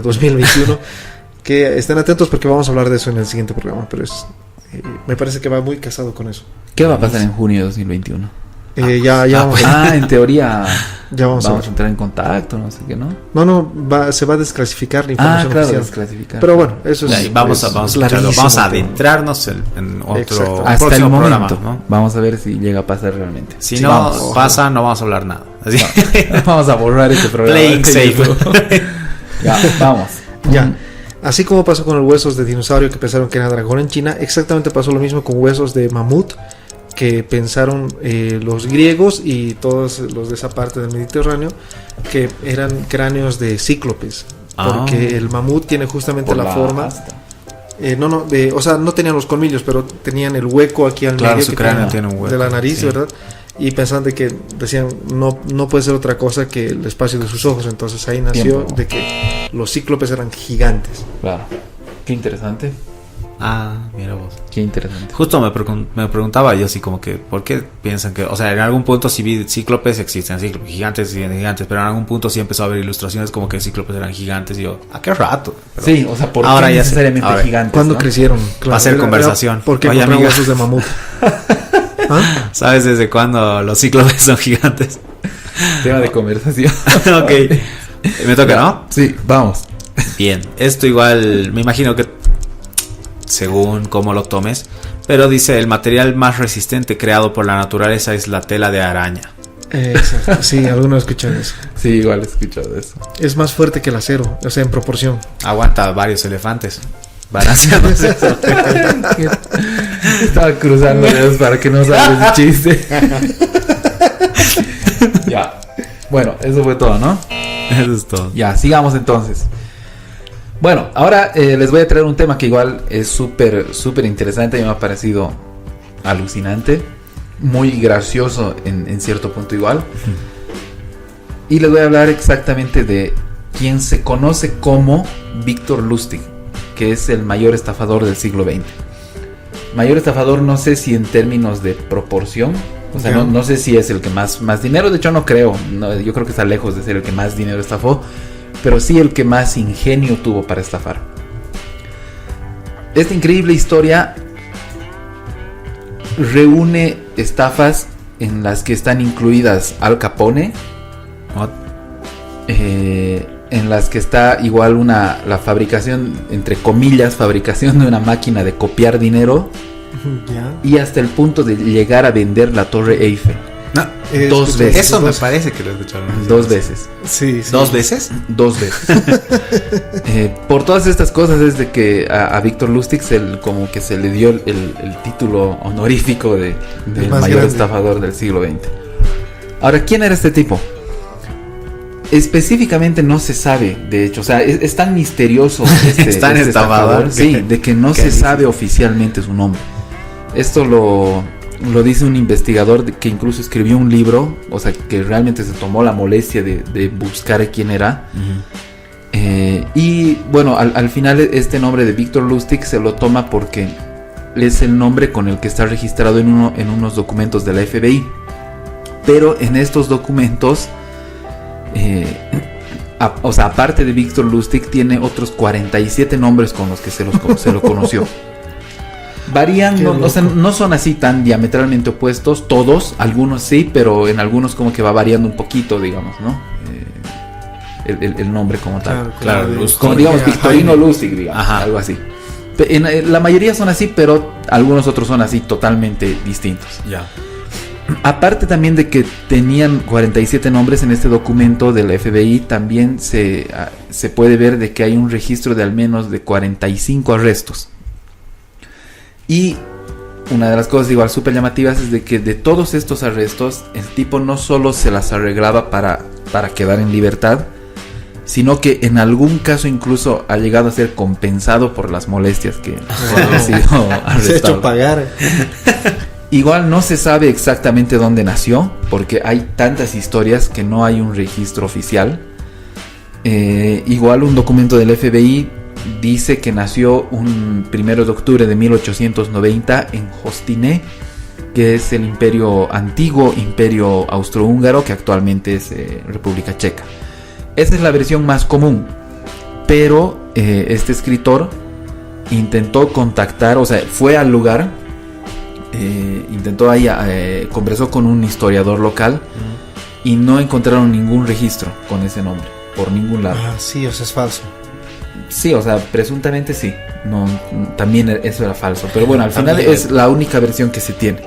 2021, que estén atentos porque vamos a hablar de eso en el siguiente programa, pero me parece que va muy casado con eso. ¿Qué va a pasar en junio de 2021? Ya vamos, En teoría ya vamos a vamos a ver. entrar en contacto, no sé qué, ¿no? Se va a desclasificar la información Claro, oficial. desclasificar. Pero bueno, eso es. Ya, y vamos a escucharlo. larguísimo Vamos a tema. adentrarnos en otro Exacto. hasta el próximo momento. programa, ¿no? Vamos a ver si llega a pasar realmente. Si Sí, no vamos. pasa, no vamos a hablar nada. Así. Vamos a borrar este programa. Playing de safe. YouTube. Ya, vamos. Ya. Así como pasó con los huesos de dinosaurio que pensaron que era dragón en China, exactamente pasó lo mismo con huesos de mamut que pensaron los griegos y todos los de esa parte del Mediterráneo que eran cráneos de cíclopes, porque el mamut tiene justamente la forma. O sea, no tenían los colmillos, pero tenían el hueco aquí al medio su cráneo tiene un hueco de la nariz, sí. ¿Verdad? Y pensaban de que decían no puede ser otra cosa que el espacio de sus ojos. Entonces ahí nació de que los cíclopes eran gigantes. Claro. Qué interesante. Mira vos. Qué interesante. Justo me preguntaba yo así como que ¿por qué piensan que, o sea, en algún punto sí vi cíclopes, existen cíclopes gigantes, pero en algún punto sí empezó a haber ilustraciones como que cíclopes eran gigantes y yo, ¿a qué rato? Pero sí, o sea, ¿por ahora qué ya necesariamente gigantes? ¿Cuándo ¿no? crecieron? Claro, va a ser conversación. Porque oye, amiga, huesos de mamut. ¿Ah? ¿Sabes desde cuándo los cíclopes son gigantes? Tema de conversación. Ok. Me toca, ¿no? Sí, vamos. Bien, esto igual, me imagino que según cómo lo tomes, pero dice el material más resistente creado por la naturaleza es la tela de araña. Exacto, sí, algunos escuchan eso. Sí, igual he escuchado eso. Es más fuerte que el acero, o sea, en proporción. Aguanta varios elefantes balanceándose. Estaba cruzando dedos para que no salga ese chiste. Ya. Bueno, eso fue todo, ¿no? Eso es todo. Ya, sigamos entonces. Bueno, ahora les voy a traer un tema que igual es súper interesante. A mí me ha parecido alucinante, muy gracioso en cierto punto igual. Y les voy a hablar exactamente de quien se conoce como Victor Lustig, que es el mayor estafador del siglo XX. Mayor estafador, no sé si en términos de proporción, o sea, no sé si es el que más dinero, de hecho no creo, yo creo que está lejos de ser el que más dinero estafó, pero sí el que más ingenio tuvo para estafar. Esta increíble historia reúne estafas en las que están incluidas Al Capone, en las que está igual la fabricación, entre comillas, fabricación de una máquina de copiar dinero, y hasta el punto de llegar a vender la Torre Eiffel. Dos veces. Eso me parece que lo escucharon. Dos veces. Sí. ¿Dos veces? Dos veces. Por todas estas cosas es de que a Victor Lustig como que se le dio el título honorífico del mayor estafador del siglo XX. Ahora, ¿quién era este tipo? Específicamente no se sabe, de hecho, o sea, es tan misterioso este estafador, sí, de que no se sabe oficialmente su nombre. Esto lo dice un investigador que incluso escribió un libro, o sea, que realmente se tomó la molestia de buscar quién era. Y bueno, al final este nombre de Victor Lustig se lo toma porque es el nombre con el que está registrado en unos documentos de la FBI. Pero en estos documentos, o sea, aparte de Victor Lustig, tiene otros 47 nombres con los que se lo conoció. Varían, o sea, no son así tan diametralmente opuestos todos, algunos sí, pero en algunos como que va variando un poquito, digamos, ¿no? El nombre como tal. Claro, como digamos Victorino Lustig, digamos, algo así. La mayoría son así, pero algunos otros son así totalmente distintos. Ya. Aparte también de que tenían 47 nombres en este documento del FBI, también se puede ver de que hay un registro de al menos de 45 arrestos. Y una de las cosas igual súper llamativas es de que de todos estos arrestos, el tipo no solo se las arreglaba para quedar en libertad, sino que en algún caso incluso ha llegado a ser compensado por las molestias que ha sido arrestado. Se ha hecho pagar. Igual no se sabe exactamente dónde nació, porque hay tantas historias que no hay un registro oficial. Igual un documento del FBI dice que nació un 1 de octubre de 1890 en Hostiné, que es el antiguo imperio austrohúngaro, que actualmente es República Checa. Esa es la versión más común, pero este escritor intentó contactar, o sea, fue al lugar, conversó con un historiador local y no encontraron ningún registro con ese nombre por ningún lado. Sí, o sea, es falso. Sí, o sea, presuntamente sí. No, también eso era falso. Pero bueno, al final es la única versión que se tiene.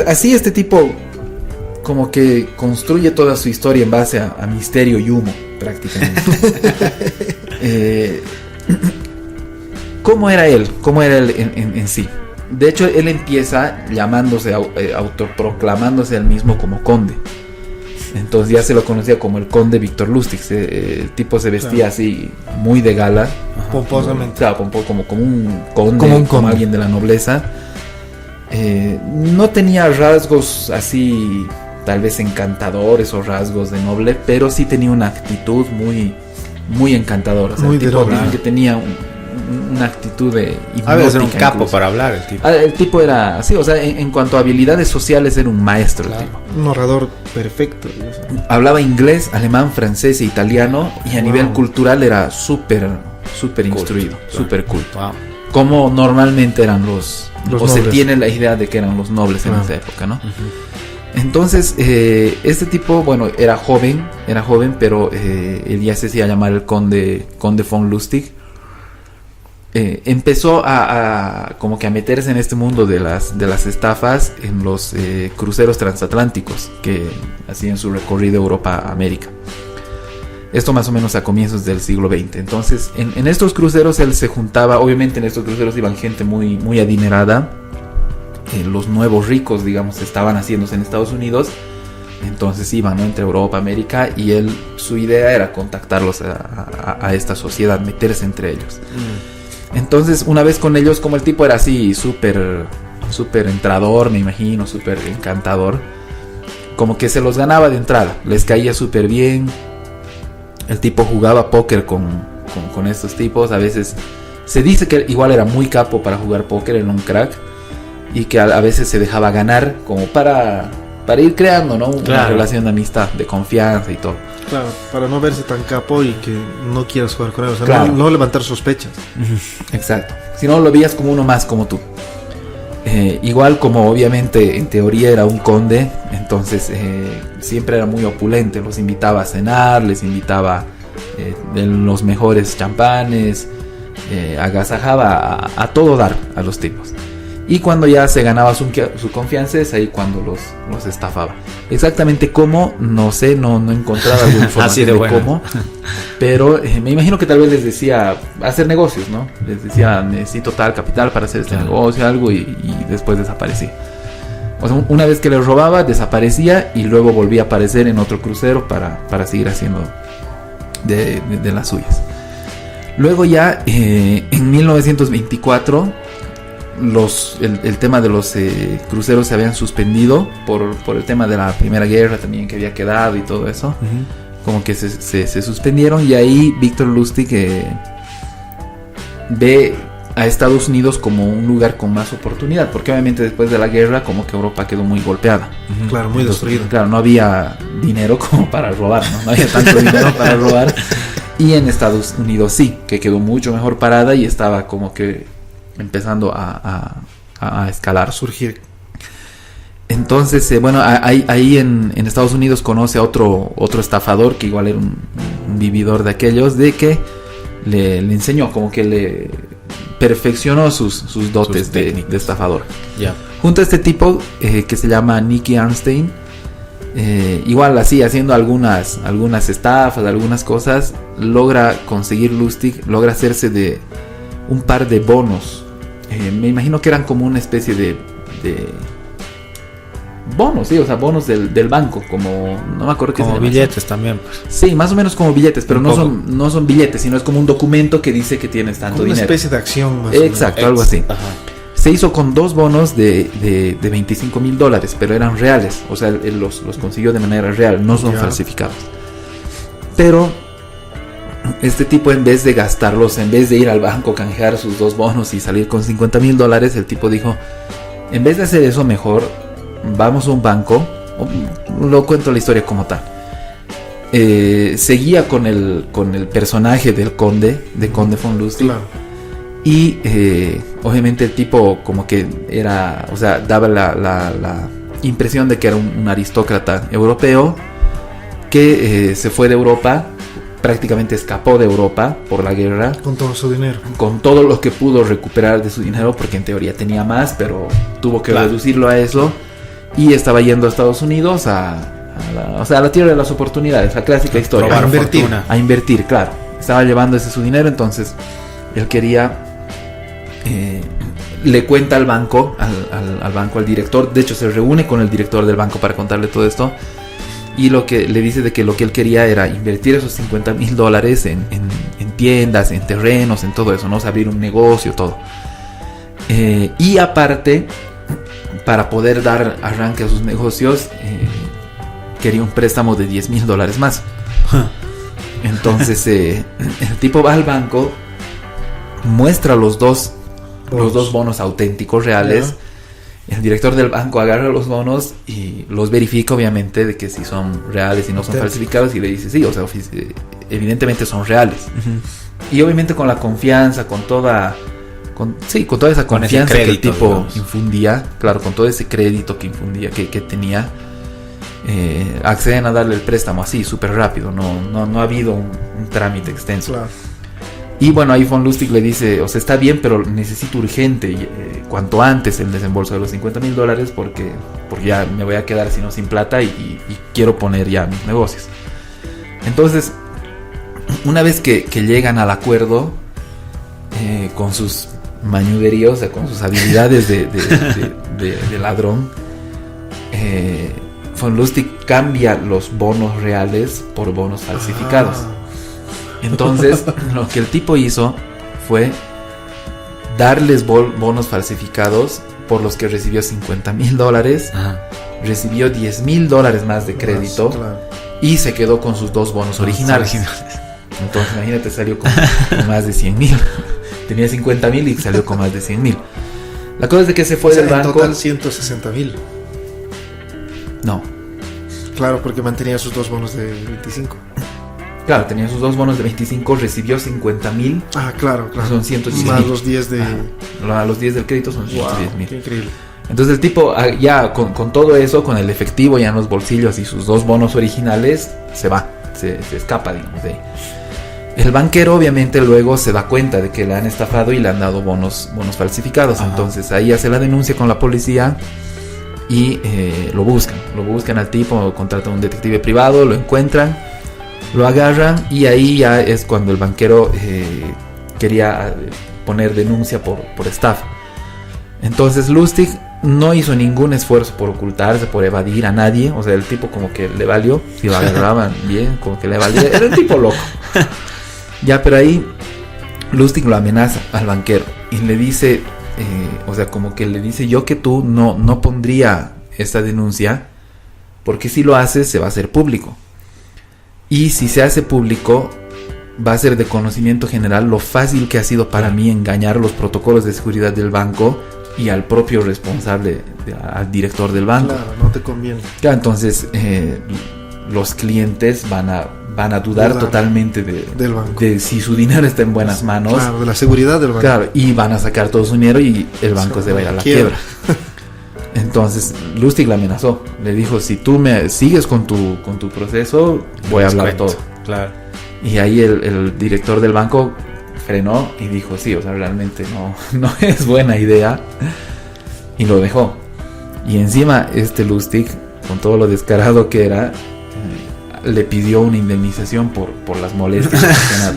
Así este tipo como que construye toda su historia en base a misterio y humo, prácticamente. ¿Cómo era él? ¿Cómo era él en sí? De hecho, él empieza llamándose, autoproclamándose él mismo como conde. Entonces ya se lo conocía como el conde Víctor Lustig. El tipo se vestía así, muy de gala. Pomposamente. Claro, como un conde, como alguien de la nobleza. No tenía rasgos así, tal vez encantadores o rasgos de noble, pero sí tenía una actitud muy encantadora. O sea, muy el tipo de dicen que tenía una actitud de hipnótica. Ser un capo incluso. Para hablar el tipo. El tipo era así, o sea, en cuanto a habilidades sociales era un maestro. Claro. El tipo. Un orador perfecto. Hablaba inglés, alemán, francés e italiano, y a nivel cultural era súper instruido, súper culto. Wow. Como normalmente eran los o nobles. Se tiene la idea de que eran los nobles en esa época, ¿no? Uh-huh. Entonces, este tipo, bueno, era joven, pero él ya se hacía llamar el conde von Lustig. Empezó a como que a meterse en este mundo de las estafas en los cruceros transatlánticos que hacían su recorrido Europa-América. Esto más o menos a comienzos del siglo XX. Entonces, en estos cruceros él se juntaba, obviamente en estos cruceros iban gente muy adinerada. Los nuevos ricos, digamos, estaban haciéndose en Estados Unidos. Entonces iban, ¿no?, entre Europa, América, y su idea era contactarlos a esta sociedad, meterse entre ellos. Entonces, una vez con ellos, como el tipo era así súper entrador, me imagino, súper encantador, como que se los ganaba de entrada, les caía súper bien. El tipo jugaba póker con estos tipos. A veces se dice que igual era muy capo para jugar póker, era un crack, y que a veces se dejaba ganar como para ir creando, ¿no?, una relación de amistad, de confianza y todo. Claro, para no verse tan capo y que no quieras jugar con él, o sea, no levantar sospechas. Exacto, si no lo veías como uno más como tú. Igual como obviamente en teoría era un conde, entonces siempre era muy opulente, los invitaba a cenar, les invitaba de los mejores champanes, agasajaba a todo dar a los tipos. Y cuando ya se ganaba su confianza, es ahí cuando los estafaba. Exactamente cómo, no sé, no he encontrado alguna información de cómo. Pero me imagino que tal vez les decía hacer negocios, ¿no? Les decía, necesito tal capital para hacer este negocio, algo, y después desaparecía. O sea, una vez que les robaba, desaparecía y luego volvía a aparecer en otro crucero para seguir haciendo de las suyas. Luego ya, en 1924... el tema de los cruceros se habían suspendido por el tema de la Primera Guerra también que había quedado y todo eso. Uh-huh. Como que se suspendieron, y ahí Víctor Lustig ve a Estados Unidos como un lugar con más oportunidad, porque obviamente después de la guerra como que Europa quedó muy golpeada. Uh-huh. Claro, muy destruida. Claro, no había dinero como para robar, no había tanto dinero para robar, y en Estados Unidos sí, que quedó mucho mejor parada y estaba como que empezando a escalar, surgir. Entonces, bueno, ahí en Estados Unidos conoce a otro estafador que igual era un vividor de aquellos, de que le enseñó, como que le perfeccionó sus dotes de estafador. Yeah. Junto a este tipo que se llama Nicky Arnstein, igual así haciendo algunas estafas, algunas cosas, logra conseguir Lustig, logra hacerse de un par de bonos. Me imagino que eran como una especie de bonos, sí, o sea, bonos del banco, como, no me acuerdo qué se llama. Como billetes también, pues. Sí, más o menos como billetes, pero no son billetes, sino es como un documento que dice que tienes tanto dinero. Una especie de acción más. Exacto, algo así. Ajá. Se hizo con 2 bonos de $25,000, pero eran reales, o sea, él los consiguió de manera real, no son falsificados. Pero este tipo, en vez de gastarlos, en vez de ir al banco, canjear sus 2 bonos y salir con $50,000, el tipo dijo, en vez de hacer eso, mejor vamos a un banco. Lo cuento la historia como tal. Seguía con el personaje del conde von Lustig. Claro. Y obviamente el tipo como que era, o sea, daba la impresión de que era un aristócrata europeo que se fue de Europa. Prácticamente escapó de Europa por la guerra. Con todo su dinero. Con todo lo que pudo recuperar de su dinero, porque en teoría tenía más, pero tuvo que reducirlo a eso. y estaba yendo a Estados Unidos a la tierra de las oportunidades, la clásica historia. Probar invertir. fortuna. A invertir, claro. Estaba llevando ese su dinero, entonces él quería, le cuenta al banco, al banco, al director. De hecho, se reúne con el director del banco para contarle todo esto. Y lo que le dice de que lo que él quería era invertir esos $50,000 en tiendas, en terrenos, en todo eso, ¿no? O sea, abrir un negocio, todo. Y aparte, para poder dar arranque a sus negocios, quería un préstamo de $10,000 más. Entonces, el tipo va al banco, muestra los dos bonos auténticos, reales. Yeah. El director del banco agarra los bonos y los verifica, obviamente, de que si son reales y no son falsificados, y le dice sí, o sea, evidentemente son reales. Y obviamente con la confianza, con toda esa confianza crédito, que el tipo, digamos, infundía, claro, con todo ese crédito que infundía, que tenía, acceden a darle el préstamo así, súper rápido. No ha habido un trámite extenso. Claro. Y bueno, ahí von Lustig le dice, o sea, está bien, pero necesito urgente, cuanto antes el desembolso de los $50,000 porque ya me voy a quedar sin plata y quiero poner ya mis negocios. Entonces, una vez que llegan al acuerdo, con sus mañuderías, o sea, con sus habilidades de ladrón, von Lustig cambia los bonos reales por bonos falsificados. Entonces, lo que el tipo hizo fue darles bonos falsificados por los que recibió $50,000, recibió $10,000 más de crédito, Claro. y se quedó con sus dos bonos originales. Entonces, imagínate, salió con más de 100,000. Tenía 50,000 y salió con más de 100,000. La cosa es de que se fue del banco. En total 160,000. No. Claro, porque mantenía sus dos bonos de 25. Claro, tenía sus dos bonos de 25, recibió 50,000. Ah, claro. Son 110,000. Más los 10 de... A los 10 del crédito son 110,000. Qué increíble. Entonces el tipo, ya con todo eso, con el efectivo ya en los bolsillos y sus dos bonos originales, se va, se escapa, digamos, de ahí. El banquero obviamente luego se da cuenta de que le han estafado y le han dado bonos falsificados. Ajá. Entonces ahí hace la denuncia con la policía y lo buscan al tipo, contratan a un detective privado, lo encuentran, lo agarran, y ahí ya es cuando el banquero quería poner denuncia por estafa. Entonces Lustig no hizo ningún esfuerzo por ocultarse, por evadir a nadie. O sea, el tipo como que le valió. Si lo agarraban bien, como que le valía. Era un tipo loco. Ya, pero ahí Lustig lo amenaza al banquero y le dice, o sea, como que le dice: yo que tú no pondría esta denuncia, porque si lo haces se va a hacer público. Y si se hace público, va a ser de conocimiento general lo fácil que ha sido para mí engañar los protocolos de seguridad del banco y al propio responsable, al director del banco. Claro, no te conviene. Claro, entonces los clientes van a dudar totalmente del banco, de si su dinero está en buenas manos. Claro, de la seguridad del banco. Claro, y van a sacar todo su dinero y el banco se va a ir a la quiebra. Entonces Lustig le amenazó, le dijo: si tú me sigues con tu proceso, voy a hablar todo. Claro. Y ahí el director del banco frenó y dijo: sí, o sea, realmente no es buena idea. Y lo dejó. Y encima Lustig, con todo lo descarado que era, le pidió una indemnización por las molestias ocasionadas.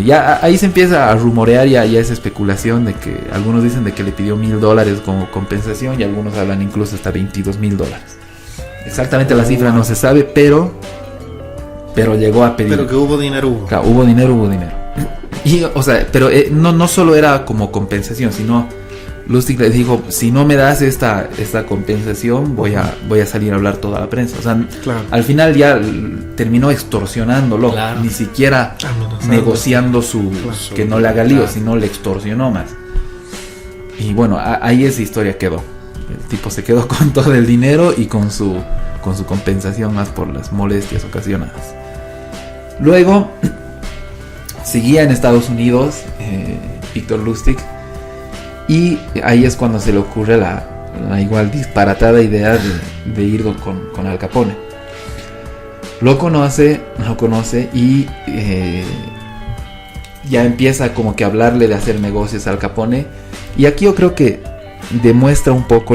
Ya ahí se empieza a rumorear ya esa especulación de que algunos dicen de que le pidió $1,000 como compensación, y algunos hablan incluso hasta $22,000. Exactamente la cifra no se sabe, pero llegó a pedir. Pero que hubo dinero, hubo. Claro, hubo dinero. Y, o sea, pero no solo era como compensación, sino Lustig le dijo: si no me das esta compensación, voy a salir a hablar toda la prensa. O sea, claro, al final ya terminó extorsionándolo, claro, ni siquiera negociando que no le haga lío, sino le extorsionó más. Y bueno, ahí esa historia quedó. El tipo se quedó con todo el dinero y con su compensación más por las molestias ocasionadas. Luego seguía en Estados Unidos Victor Lustig, y ahí es cuando se le ocurre la igual disparatada idea de ir con Al Capone. Lo conoce y ya empieza como que a hablarle de hacer negocios a Al Capone. Y aquí yo creo que demuestra un poco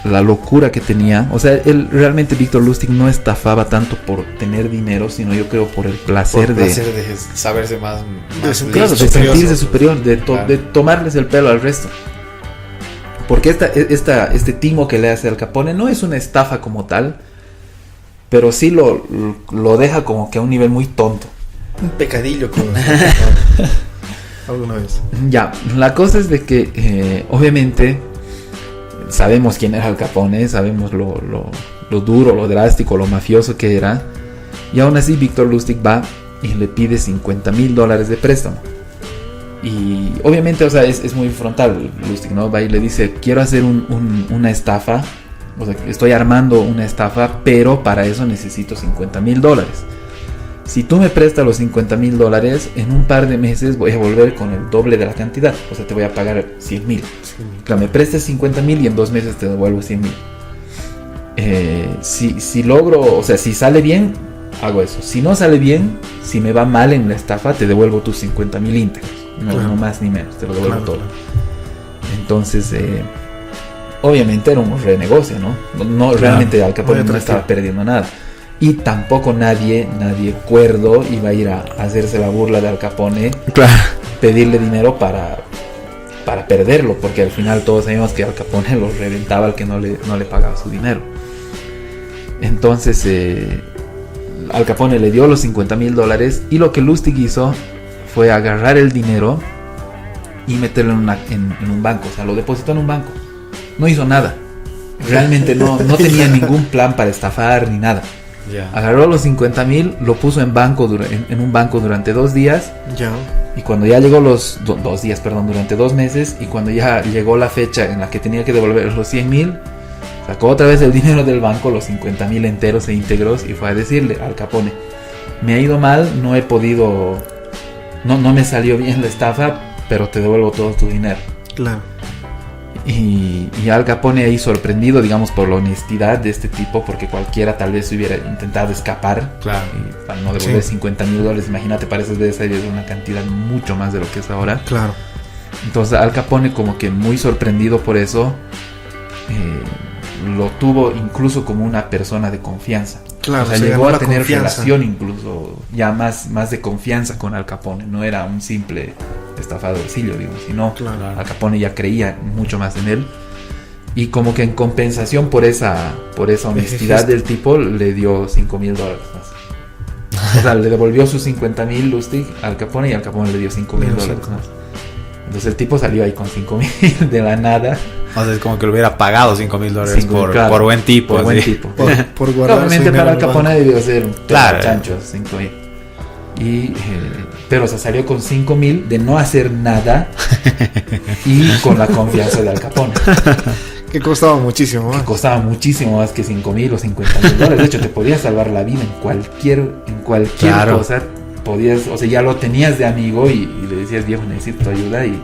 la locura que tenía. O sea, él realmente, Victor Lustig, no estafaba tanto por tener dinero, sino yo creo por el placer, de saberse más claro, de sentirse superior, de tomarles el pelo al resto. Porque este timo que le hace Al Capone no es una estafa como tal, pero sí lo deja como que a un nivel muy tonto. Un pecadillo como alguna vez. Ya, la cosa es de que obviamente sabemos quién era Al Capone, sabemos lo duro, lo drástico, lo mafioso que era, y aún así Victor Lustig va y le pide $50,000 de préstamo. Y obviamente, o sea, es muy frontal Lustig, ¿no? Va y le dice, quiero hacer una estafa, o sea, estoy armando una estafa, pero para eso necesito $50,000. Si tú me prestas los $50,000, en un par de meses voy a volver con el doble de la cantidad, o sea, te voy a pagar $100,000. Claro, me prestes $50,000 y en 2 meses te devuelvo $100,000. Si logro, o sea, si sale bien, hago eso. Si no sale bien, si me va mal en la estafa, te devuelvo tus $50,000 íntegros. No más ni menos, te lo devuelvo todo. Entonces, obviamente era un renegocio, ¿no? Realmente Al Capone no estaba perdiendo nada. Y tampoco nadie cuerdo iba a ir a hacerse la burla de Al Capone, pedirle dinero para perderlo, porque al final todos sabíamos que Al Capone los reventaba al que no le pagaba su dinero. Entonces Al Capone le dio los $50,000 y lo que Lustig hizo fue agarrar el dinero y meterlo en un banco, o sea, lo depositó en un banco. No hizo nada. Realmente no tenía ningún plan para estafar ni nada. Yeah. Agarró los $50,000, lo puso en un banco durante 2 días. Ya. Y cuando ya llegó durante 2 meses, y cuando ya llegó la fecha en la que tenía que devolver los $100,000, sacó otra vez el dinero del banco, los $50,000 enteros e íntegros, y fue a decirle Al Capone, me ha ido mal, no he podido, no me salió bien la estafa, pero te devuelvo todo tu dinero. Claro. Y Al Capone ahí sorprendido, digamos, por la honestidad de este tipo, porque cualquiera tal vez hubiera intentado escapar, claro, y para no devolver $50,000, imagínate, para esas veces es una cantidad mucho más de lo que es ahora. Claro. Entonces Al Capone, como que muy sorprendido por eso, lo tuvo incluso como una persona de confianza. Claro, o sea, llegó a tener relación incluso ya más de confianza con Al Capone. No era un simple estafadorcillo, digo, sino claro. Al Capone ya creía mucho más en él, y como que en compensación por esa honestidad del tipo, le dio $5,000 más. O sea, le devolvió sus $50,000 Lustig Al Capone, y Al Capone le dio $5,000 más. Entonces el tipo salió ahí con $5,000 de la nada. O sea, es como que le hubiera pagado $5,000 por buen tipo. Por buen tipo. Por guardar. Obviamente para Al Capone debió ser un chancho, $5,000. Pero se salió con $5,000 de no hacer nada y con la confianza de Al Capone. Que costaba muchísimo más. Que costaba muchísimo más que $5,000 o $50,000. De hecho, te podía salvar la vida en cualquier claro. cosa. Podías, o sea, ya lo tenías de amigo y le decías, viejo, necesito tu ayuda, y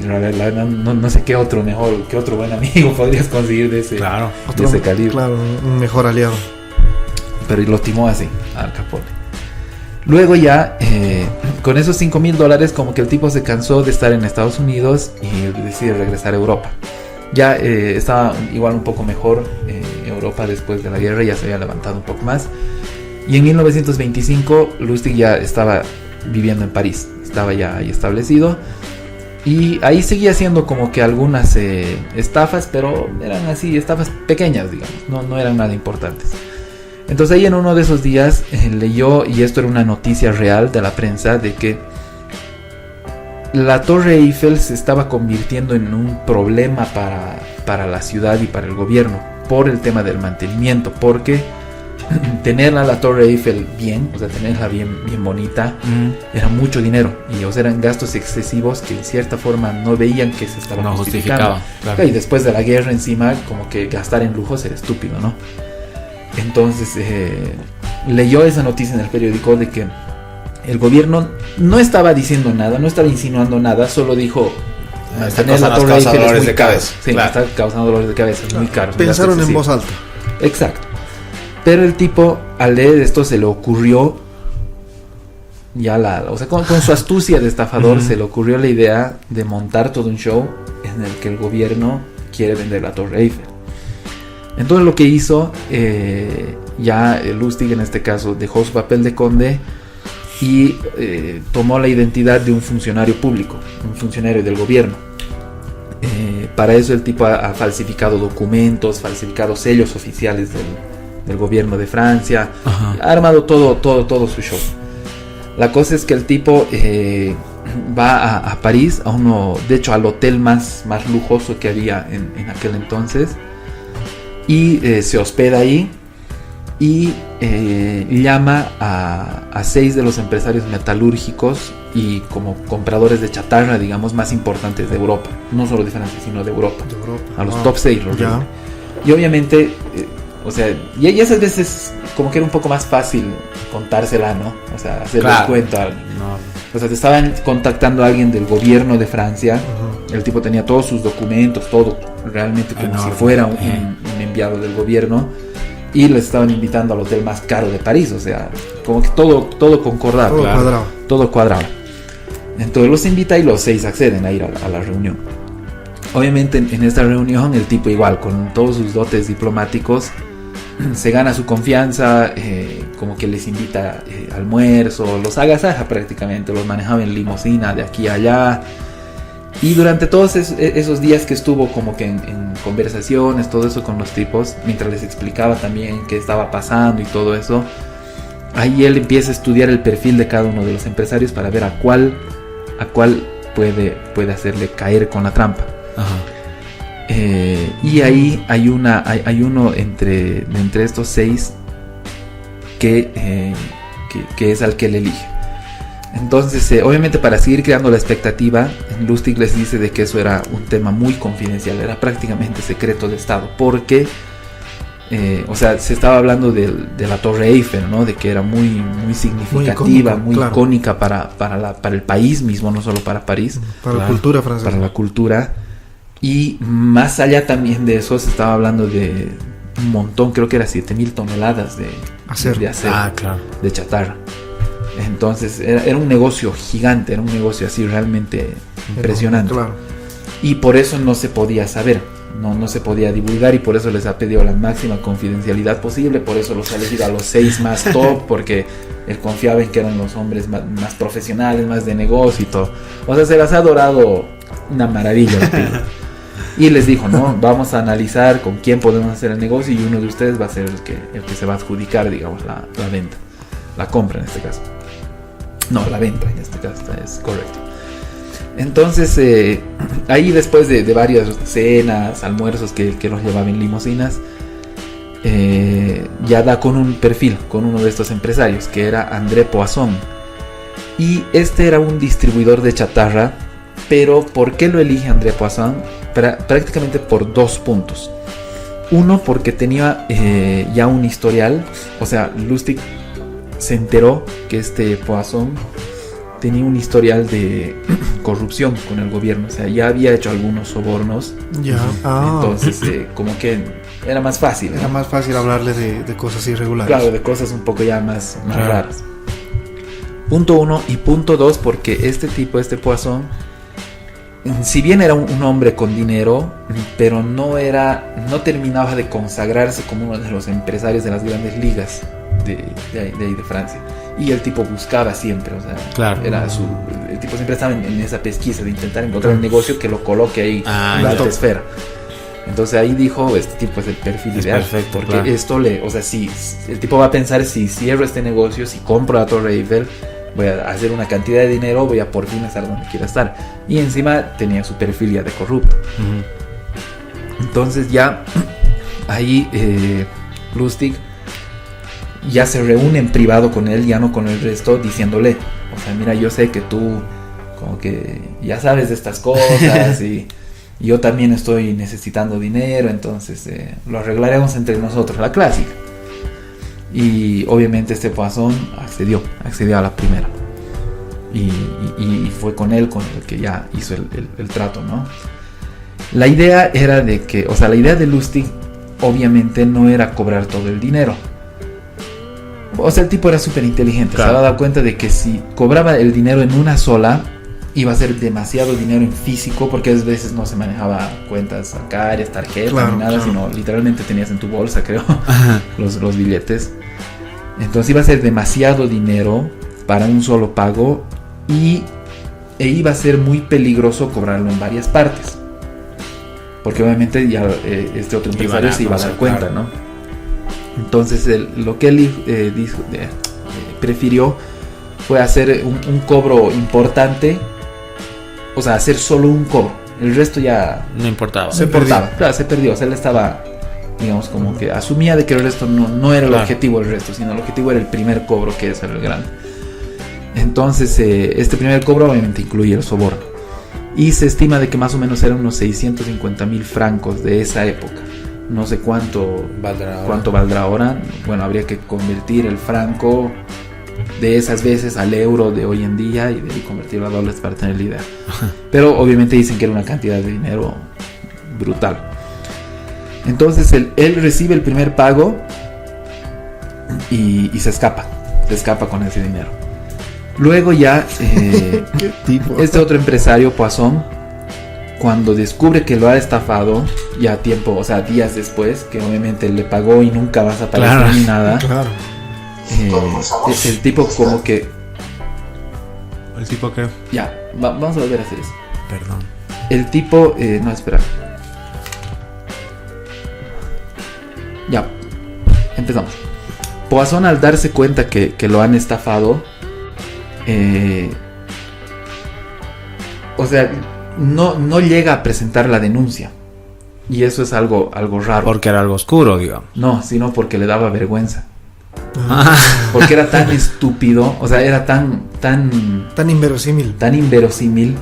la verdad no sé qué otro buen amigo podrías conseguir de ese calibre. Claro, un mejor aliado. Pero lo timó así Al Capone. Luego ya con esos $5,000, como que el tipo se cansó de estar en Estados Unidos y decide regresar a Europa. Ya estaba igual un poco mejor Europa después de la guerra, ya se había levantado un poco más. Y en 1925 Lustig ya estaba viviendo en París, estaba ya ahí establecido, y ahí seguía haciendo como que algunas estafas, pero eran así, estafas pequeñas, digamos, no eran nada importantes. Entonces ahí en uno de esos días leyó, y esto era una noticia real de la prensa, de que la Torre Eiffel se estaba convirtiendo en un problema para la ciudad y para el gobierno, por el tema del mantenimiento, porque tenerla, la Torre Eiffel, bien, o sea, tenerla bien bonita, era mucho dinero, y o sea, eran gastos excesivos que en cierta forma no veían que se estaban justificando. Claro. Y después de la guerra encima, como que gastar en lujos era estúpido, ¿no? Entonces leyó esa noticia en el periódico de que el gobierno no estaba diciendo nada, no estaba insinuando nada, solo dijo, tener la Torre Eiffel es muy caro. Sí, claro. Está causando dolores de cabeza, es muy caro. Pensaron en voz alta. Exacto. Pero el tipo, al leer esto, se le ocurrió, o sea, con su astucia de estafador, se le ocurrió la idea de montar todo un show en el que el gobierno quiere vender la Torre Eiffel. Entonces lo que hizo, ya Lustig en este caso dejó su papel de conde y tomó la identidad de un funcionario público, un funcionario del gobierno. Para eso el tipo ha falsificado documentos, falsificado sellos oficiales del gobierno de Francia. Ajá. Ha armado todo su show. La cosa es que el tipo va a París, de hecho al hotel más lujoso que había en aquel entonces, y se hospeda ahí y llama a 6 de los empresarios metalúrgicos y como compradores de chatarra, digamos, más importantes de Europa, no solo de Francia, sino de Europa. A los top 6. Y obviamente, o sea, y esas veces como que era un poco más fácil contársela, ¿no? O sea, hacerle el cuento a alguien. O sea, te estaban contactando a alguien del gobierno de Francia. El tipo tenía todos sus documentos, todo realmente como si fuera un enviado del gobierno. Y les estaban invitando al hotel más caro de París. O sea, como que todo concordaba. Todo cuadraba. Entonces los invita y los 6 acceden a ir a la reunión. Obviamente en esta reunión el tipo igual, con todos sus dotes diplomáticos, se gana su confianza, como que les invita almuerzo, los agasaja prácticamente, los manejaba en limusina de aquí a allá. Y durante todos esos días que estuvo como que en conversaciones, todo eso con los tipos, mientras les explicaba también qué estaba pasando y todo eso, ahí él empieza a estudiar el perfil de cada uno de los empresarios para ver a cuál puede hacerle caer con la trampa. Ajá. Y ahí hay uno entre estos 6 que es al que él elige. Entonces, obviamente para seguir creando la expectativa, Lustig les dice de que eso era un tema muy confidencial, era prácticamente secreto de Estado, porque, o sea, se estaba hablando de la Torre Eiffel, ¿no? De que era muy significativa, muy icónica para el país mismo, no solo para París. Para la cultura francesa. Para la cultura. Y más allá también de eso, se estaba hablando de un montón, creo que era 7,000 toneladas de acero, de chatarra. Entonces era un negocio gigante, era un negocio así realmente impresionante. Claro. Y por eso no se podía saber, no se podía divulgar, y por eso les ha pedido la máxima confidencialidad posible. Por eso los ha elegido a los 6 más top, porque él confiaba en que eran los hombres más profesionales, más de negocio y todo. O sea, se las ha dorado una maravilla la película. Y les dijo, no, vamos a analizar con quién podemos hacer el negocio, y uno de ustedes va a ser el que se va a adjudicar, digamos, la venta, la compra en este caso. No, la venta en este caso es correcto. Entonces, ahí después de varias cenas, almuerzos que los llevaba en limusinas, ya da con un perfil, con uno de estos empresarios, que era André Poisson. Y este era un distribuidor de chatarra, pero ¿por qué lo elige André Poisson? Prácticamente por 2 puntos. Uno, porque tenía ya un historial, o sea, Lustig se enteró que este Poisson tenía un historial de corrupción con el gobierno, o sea, ya había hecho algunos sobornos. Entonces, como que era más fácil. Era más fácil hablarle de cosas irregulares. Claro, de cosas un poco ya más raras. Punto 1 y punto 2, porque este Poisson, si bien era un hombre con dinero, pero no terminaba de consagrarse como uno de los empresarios de las grandes ligas de Francia. Y el tipo buscaba siempre, o sea, el tipo siempre estaba en esa pesquisa de intentar encontrar un negocio que lo coloque ahí en la alta esfera. Entonces ahí dijo, este tipo es el perfil ideal, perfecto, porque esto o sea, si el tipo va a pensar, si cierro este negocio, si compro la Torre Eiffel, voy a hacer una cantidad de dinero, voy a por fin estar donde quiera estar. Y encima tenía su perfil ya de corrupto. Entonces ya ahí Lustig ya se reúne en privado con él, ya no con el resto, diciéndole, o sea, mira, yo sé que tú como que ya sabes de estas cosas y yo también estoy necesitando dinero, entonces lo arreglaremos entre nosotros, la clásica. Y obviamente este Poisson accedió a la primera, y fue con él con el que ya hizo el trato, ¿no? La idea era de que, o sea, la idea de Lustig obviamente no era cobrar todo el dinero. O sea, el tipo era súper inteligente. Claro. Se había dado cuenta de que si cobraba el dinero en una sola, iba a ser demasiado dinero en físico, porque a veces no se manejaba cuentas bancarias, tarjetas, Claro, ni nada, claro. sino literalmente tenías en tu bolsa, creo, los billetes. Entonces iba a ser demasiado dinero para un solo pago e iba a ser muy peligroso cobrarlo en varias partes. Porque obviamente ya este otro empresario se iba a dar cuenta, claro. ¿no? Entonces lo que él prefirió fue hacer un cobro importante, o sea, hacer solo un cobro. El resto ya No importaba. Se no importaba. perdió. Claro, se perdió. O sea, él estaba, digamos, como que asumía de que el resto no era el Claro. objetivo del resto, sino el objetivo era el primer cobro, que es el grande. Entonces, este primer cobro obviamente incluye el soborno. Y se estima de que más o menos eran unos 650.000 francos de esa época. No sé cuánto valdrá ahora. Bueno, habría que convertir el franco de esas veces al euro de hoy en día y de ahí convertirlo a dólares para tener la idea. Pero obviamente dicen que era una cantidad de dinero brutal. Entonces él recibe el primer pago y se escapa con ese dinero. Luego ya ¿Qué tipo? este otro empresario, Poisson, cuando descubre que lo ha estafado, ya tiempo, o sea, días después, que obviamente le pagó y nunca vas a aparecer Claro. ni nada, Claro. el tipo como que, ¿El tipo qué? ya, vamos a volver a hacer eso. Perdón. El tipo, no, espera. Ya, empezamos. Poisson, al darse cuenta que lo han estafado, o sea, no llega a presentar la denuncia. Y eso es algo raro. Porque era algo oscuro, digamos. No, sino porque le daba vergüenza. Ah, Porque era tan estúpido, o sea, era tan tan inverosímil. inverosímil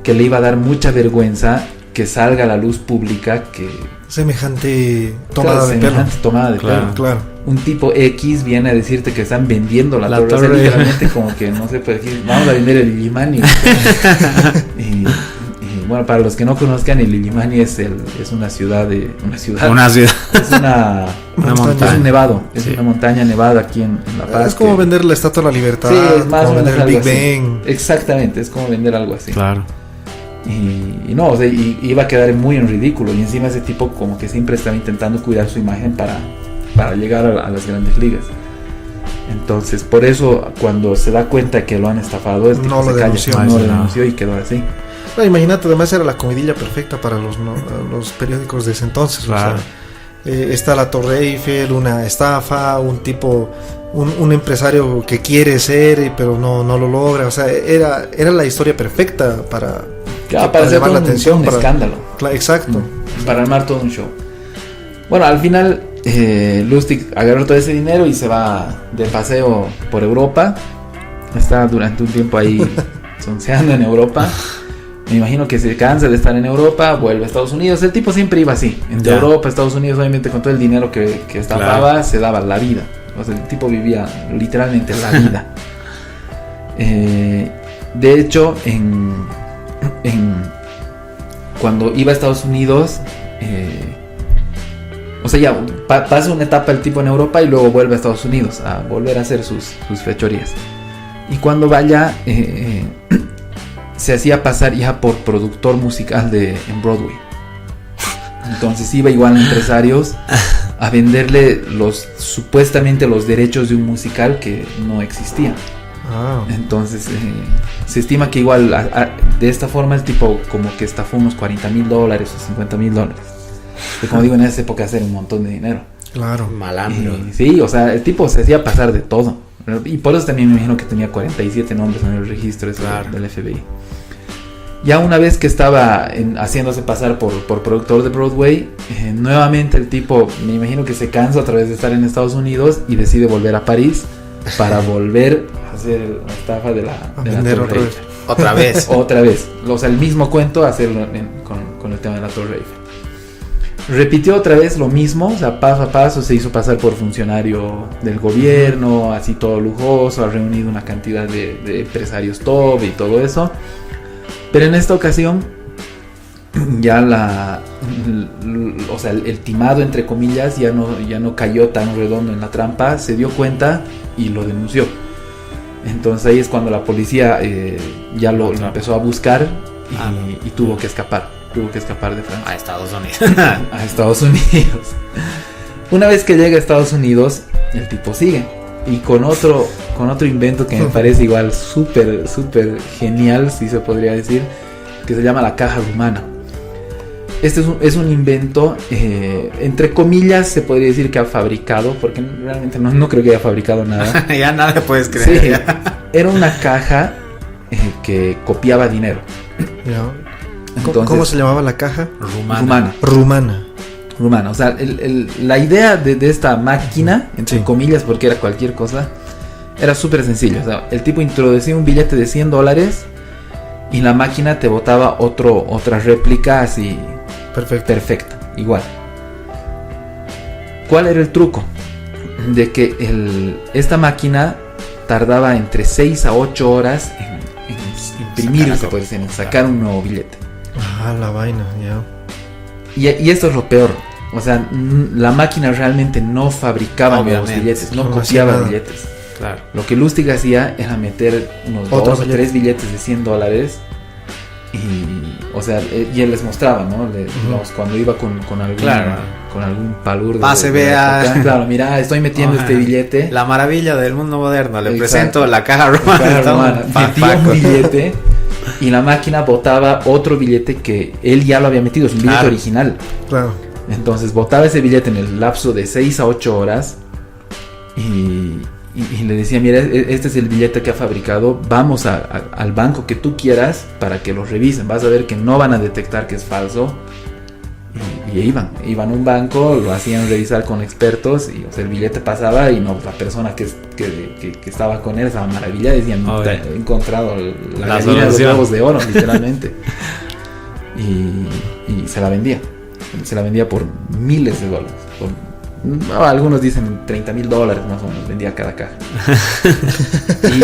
que le iba a dar mucha vergüenza que salga a la luz pública que Semejante tomada claro, de pelo. semejante tomada de Claro. pelo. Claro. Un tipo X viene a decirte que están vendiendo la torre. O sea, torre. literalmente como que no se puede decir, vamos a vender el Illimani. y bueno, para los que no conozcan, el Illimani es una ciudad. Una ciudad. Es una Montaña. es un nevado, es Sí. una montaña nevada aquí en La Paz. Es como que- vender la Estatua de la Libertad, Sí, es más o como menos vender el algo Big así. Bang. Exactamente, es como vender algo así. Claro. Y no, o sea, iba a quedar muy en ridículo. Y encima ese tipo como que siempre estaba intentando cuidar su imagen para llegar a las grandes ligas. Entonces, por eso cuando se da cuenta que lo han estafado, el tipo No se lo calla, denunció. no lo No. denunció y quedó así. Bueno, imagínate, además era la comidilla perfecta para los periódicos de ese entonces. Claro. O sea, está la Torre Eiffel, una estafa, un tipo, un empresario que quiere ser, pero no lo logra. O sea, era la historia perfecta para Para hacer llamar la todo atención. un escándalo. Exacto. Para armar todo un show. Bueno, al final Lustig agarró todo ese dinero y se va de paseo por Europa. Está durante un tiempo ahí sonceando en Europa. Me imagino que se cansa de estar en Europa, vuelve a Estados Unidos. El tipo siempre iba así, entre Ya. Europa, Estados Unidos, obviamente con todo el dinero que estafaba, se daba la vida. O sea, el tipo vivía literalmente la vida. De hecho, cuando iba a Estados Unidos, o sea, ya pasa una etapa el tipo en Europa y luego vuelve a Estados Unidos a volver a hacer sus fechorías. Y cuando vaya, se hacía pasar ya por productor musical en Broadway. Entonces iba igual a empresarios a venderle supuestamente los derechos de un musical que no existía. Ah, Entonces se estima que igual de esta forma el tipo como que estafó unos $40,000 o $50,000. Que como digo, en esa época era un montón de dinero. claro. Malandro. Y sí, o sea, el tipo se hacía pasar de todo. Y por eso también me imagino que tenía 47 nombres en el registro Claro. del FBI. Ya una vez que estaba haciéndose pasar por productor de Broadway, nuevamente el tipo, me imagino que se cansa otra vez de estar en Estados Unidos y decide volver a París para volver a hacer la estafa de la Vender Torre otra vez. Eiffel. Otra vez. Otra vez. O sea, el mismo cuento, hacerlo con el tema de la Torre Eiffel. Repitió otra vez lo mismo, o sea, paso a paso se hizo pasar por funcionario del gobierno, así todo lujoso, ha reunido una cantidad de empresarios top y todo eso. Pero en esta ocasión ya o sea, el timado entre comillas ya no cayó tan redondo en la trampa, se dio cuenta y lo denunció. Entonces ahí es cuando la policía ya lo empezó a buscar y tuvo que escapar de Francia. A Estados Unidos. A Estados Unidos. Una vez que llega a Estados Unidos, el tipo sigue. Y con otro invento que me parece igual súper genial, si se podría decir, que se llama la caja rumana. Este es un invento, entre comillas, se podría decir que ha fabricado, porque realmente no creo que haya fabricado nada. Ya nada puedes creer. Sí, era una caja que copiaba dinero. Ya. Entonces, ¿Cómo se llamaba la caja? Rumana. O sea, la idea de esta máquina, entre comillas, porque era cualquier cosa, era súper sencillo. O sea, el tipo introducía un billete de $100 y la máquina te botaba otra réplica así perfecta, igual. ¿Cuál era el truco? De que esta máquina tardaba entre 6 a 8 horas en imprimir, se puede decir, en sacar un nuevo billete. La vaina, ya. Y esto es lo peor. O sea, la máquina realmente no fabricaba nuevos billetes, no copiaba billetes. Claro. Lo que Lustig hacía era meter unos 2 o 3 billetes de $100 y, o sea, y él les mostraba, ¿no? Cuando iba con algún palurdo. Pase, vea. Claro, mira, estoy metiendo este billete. La maravilla del mundo moderno. Le presento la caja rumana. Metía un billete y la máquina botaba otro billete que él ya lo había metido, es un billete original. Claro. Entonces botaba ese billete en el lapso de 6 a 8 horas y le decía, mira, este es el billete que ha fabricado, vamos al banco que tú quieras para que lo revisen, vas a ver que no van a detectar que es falso. Y iban a un banco, lo hacían revisar con expertos y, o sea, el billete pasaba y no, la persona que estaba con él estaba maravillada, decían, he encontrado la gallina de los huevos de oro, literalmente. y se la vendía por miles de dólares. Algunos dicen $30,000 más o menos vendía cada caja. Y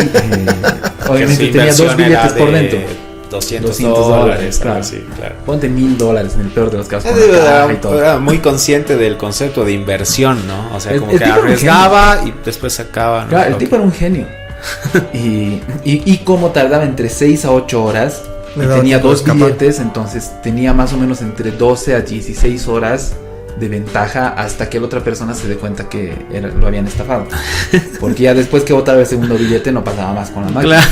obviamente tenía 2 billetes por dentro. $200, claro. Sí, claro. Ponte $1,000 en el peor de los casos. Era muy consciente del concepto de inversión, ¿no? O sea, como que arriesgaba y después sacaba, ¿no? Claro, el tipo era un genio. y como tardaba entre 6 a 8 horas y tenía 2 billetes, entonces tenía más o menos entre 12 a 16 horas de ventaja hasta que la otra persona se dé cuenta que lo habían estafado. Porque ya después que botaba el segundo billete no pasaba más con la máquina. Claro.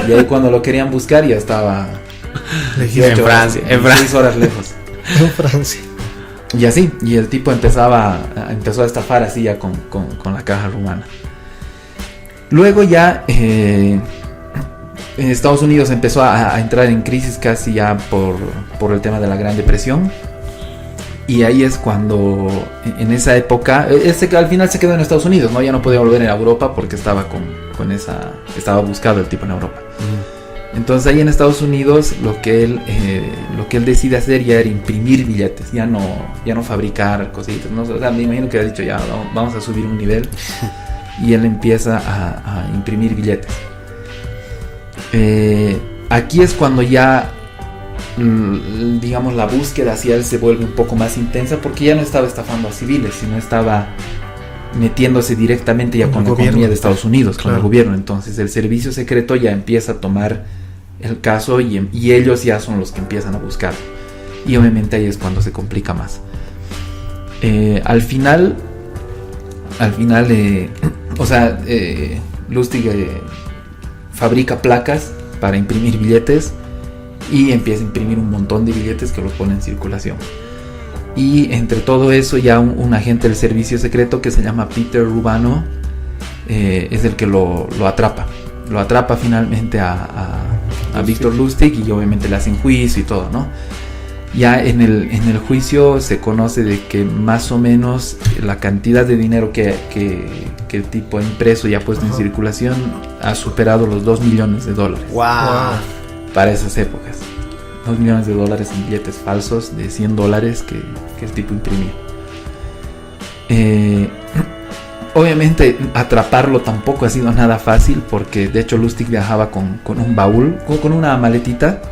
Y ahí cuando lo querían buscar ya estaba en Francia, 6 horas lejos. En Francia. Y así, y el tipo empezó a estafar así ya con la caja rumana. Luego ya Estados Unidos empezó a entrar en crisis casi ya por el tema de la Gran Depresión. Y ahí es cuando, en esa época, al final se quedó en Estados Unidos, ¿no? Ya no podía volver a Europa porque estaba estaba buscado el tipo en Europa. Entonces ahí en Estados Unidos lo que él decide hacer ya era imprimir billetes, ya no fabricar cositas, ¿no? O sea, me imagino que ha dicho ya, vamos a subir un nivel. Y él empieza a imprimir billetes. Aquí es cuando ya, digamos, la búsqueda hacia él se vuelve un poco más intensa, porque ya no estaba estafando a civiles, sino estaba metiéndose directamente ya con la economía de Estados Unidos, con el gobierno. Entonces el servicio secreto ya empieza a tomar el caso y ellos ya son los que empiezan a buscar. Y obviamente ahí es cuando se complica más. Al final, Lustig fabrica placas para imprimir billetes y empieza a imprimir un montón de billetes que los pone en circulación. Y entre todo eso ya un agente del servicio secreto que se llama Peter Rubano es el que lo atrapa finalmente a Victor Lustig, y obviamente le hacen juicio y todo, ¿no? Ya en el juicio se conoce de que más o menos la cantidad de dinero que el tipo ha impreso y ha puesto en circulación ha superado los $2 millones. ¡Wow! Para esas épocas. $2 millones en billetes falsos de $100 que el tipo imprimía. Obviamente atraparlo tampoco ha sido nada fácil, porque de hecho Lustig viajaba con un baúl, con una maletita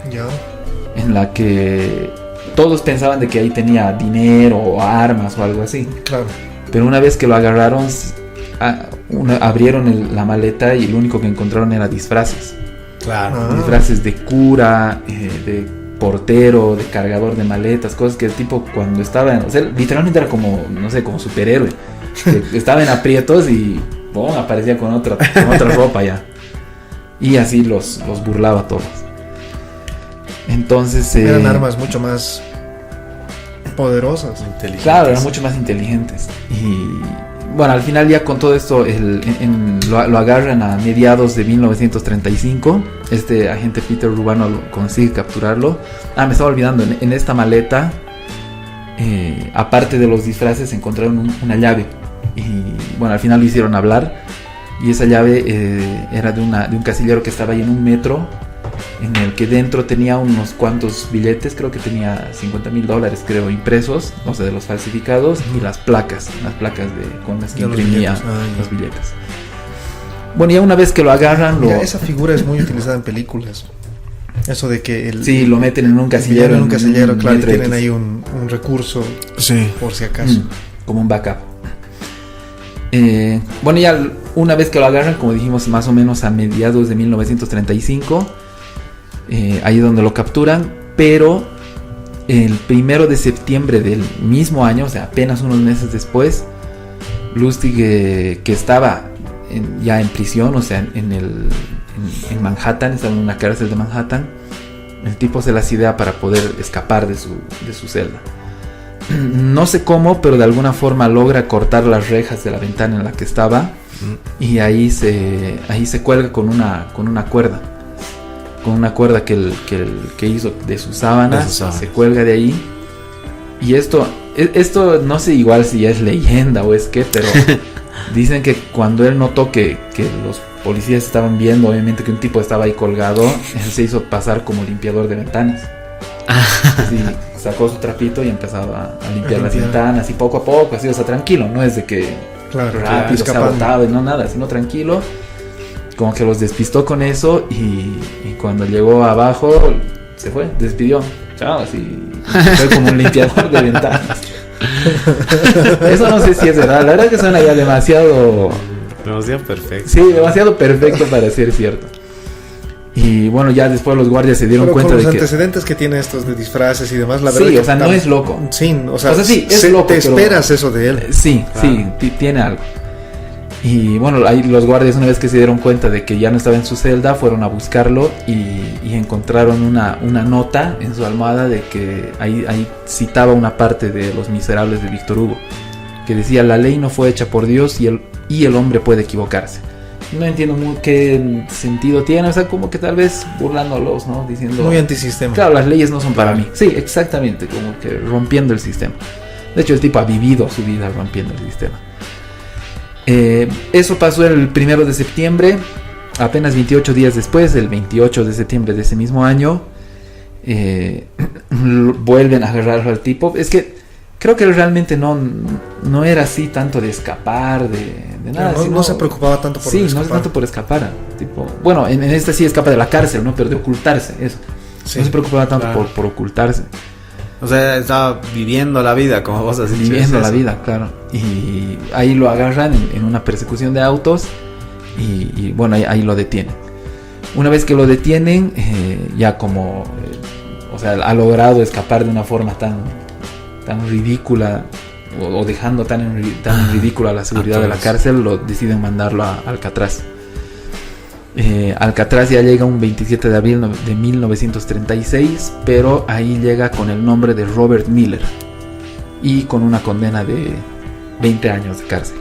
en la que todos pensaban de que ahí tenía dinero o armas o algo así. Claro. Pero una vez que lo agarraron, abrieron la maleta y lo único que encontraron era disfraces. Claro. Disfraces de cura, de portero, de cargador de maletas, cosas que el tipo cuando estaba, o sea, literalmente era como, no sé, como superhéroe. Estaba en aprietos y ¡pum!, aparecía con otra ropa ya. Y así los burlaba a todos. Entonces... eran armas mucho más poderosas. Claro, eran mucho más inteligentes. Y bueno, al final ya con todo esto lo agarran a mediados de 1935. Este agente Peter Rubano consigue capturarlo. Me estaba olvidando, en esta maleta, aparte de los disfraces, encontraron una llave. Y bueno, al final lo hicieron hablar. Y esa llave era de un casillero que estaba ahí en un metro, en el que dentro tenía unos cuantos billetes, creo que tenía $50,000, creo, impresos, o sea, de los falsificados, y las placas con las que imprimía los billetes. Bueno, ya una vez que lo agarran... Mira, esa figura es muy utilizada en películas. Eso de que sí, lo meten en un casillero. En un casillero, claro, y tienen ahí un recurso, sí, por si acaso. Como un backup. Bueno, ya una vez que lo agarran, como dijimos, más o menos a mediados de 1935, ahí es donde lo capturan, pero el 1 de septiembre del mismo año, o sea, apenas unos meses después, Lustig, que estaba ya en prisión, o sea, en Manhattan, estaba en una cárcel de Manhattan, el tipo se las idea para poder escapar de su celda. No sé cómo, pero de alguna forma logra cortar las rejas de la ventana en la que estaba, y ahí se cuelga con una cuerda. Con una cuerda que hizo de sus sábanas, se cuelga de ahí. Y esto no sé igual si ya es leyenda o es qué, pero dicen que cuando él notó que los policías estaban viendo, obviamente, que un tipo estaba ahí colgado, él se hizo pasar como limpiador de ventanas. Así, sacó su trapito y empezaba a limpiar las ventanas, y poco a poco, así, o sea, tranquilo, no es de que rápido se agotaba y no nada, sino tranquilo. Como que los despistó con eso, y cuando llegó abajo se fue, despidió, chao, así, fue como un limpiador de ventanas. Eso no sé si es verdad, la verdad que suena ya demasiado perfecto. Sí, demasiado perfecto para ser cierto. Y bueno, ya después los guardias se dieron cuenta de que... los antecedentes que tiene estos de disfraces y demás, la verdad. Sí, o sea, no es loco. Sí, o sea sí, es loco. Te esperas eso de él. Sí, tiene algo. Y bueno, ahí los guardias, una vez que se dieron cuenta de que ya no estaba en su celda, fueron a buscarlo y encontraron una nota en su almohada de que ahí citaba una parte de Los Miserables de Víctor Hugo, que decía: la ley no fue hecha por Dios y el hombre puede equivocarse. No entiendo muy qué sentido tiene, o sea, como que tal vez burlándolos, ¿no? Diciendo... Muy antisistema. Claro, las leyes no son para mí. Sí, exactamente, como que rompiendo el sistema. De hecho, el tipo ha vivido su vida rompiendo el sistema. Eso pasó el 1 de septiembre, apenas 28 días después, el 28 de septiembre de ese mismo año, vuelven a agarrarlo al tipo. Es que creo que realmente no era así tanto de escapar, de nada. No se preocupaba tanto por escapar. Sí, no es tanto por escapar. Tipo, bueno, en esta sí escapa de la cárcel, ¿no? Pero de ocultarse, eso. Sí, no se preocupaba tanto por ocultarse. O sea, estaba viviendo la vida, como vos has dicho. Viviendo la vida, claro. Y ahí lo agarran en una persecución de autos y bueno, ahí lo detienen. Una vez que lo detienen, ya como... o sea, ha logrado escapar de una forma tan ridícula, o dejando tan ridícula la seguridad de la cárcel, lo deciden mandarlo a Alcatraz. Alcatraz ya llega un 27 de abril de 1936, pero ahí llega con el nombre de Robert Miller y con una condena de 20 años de cárcel.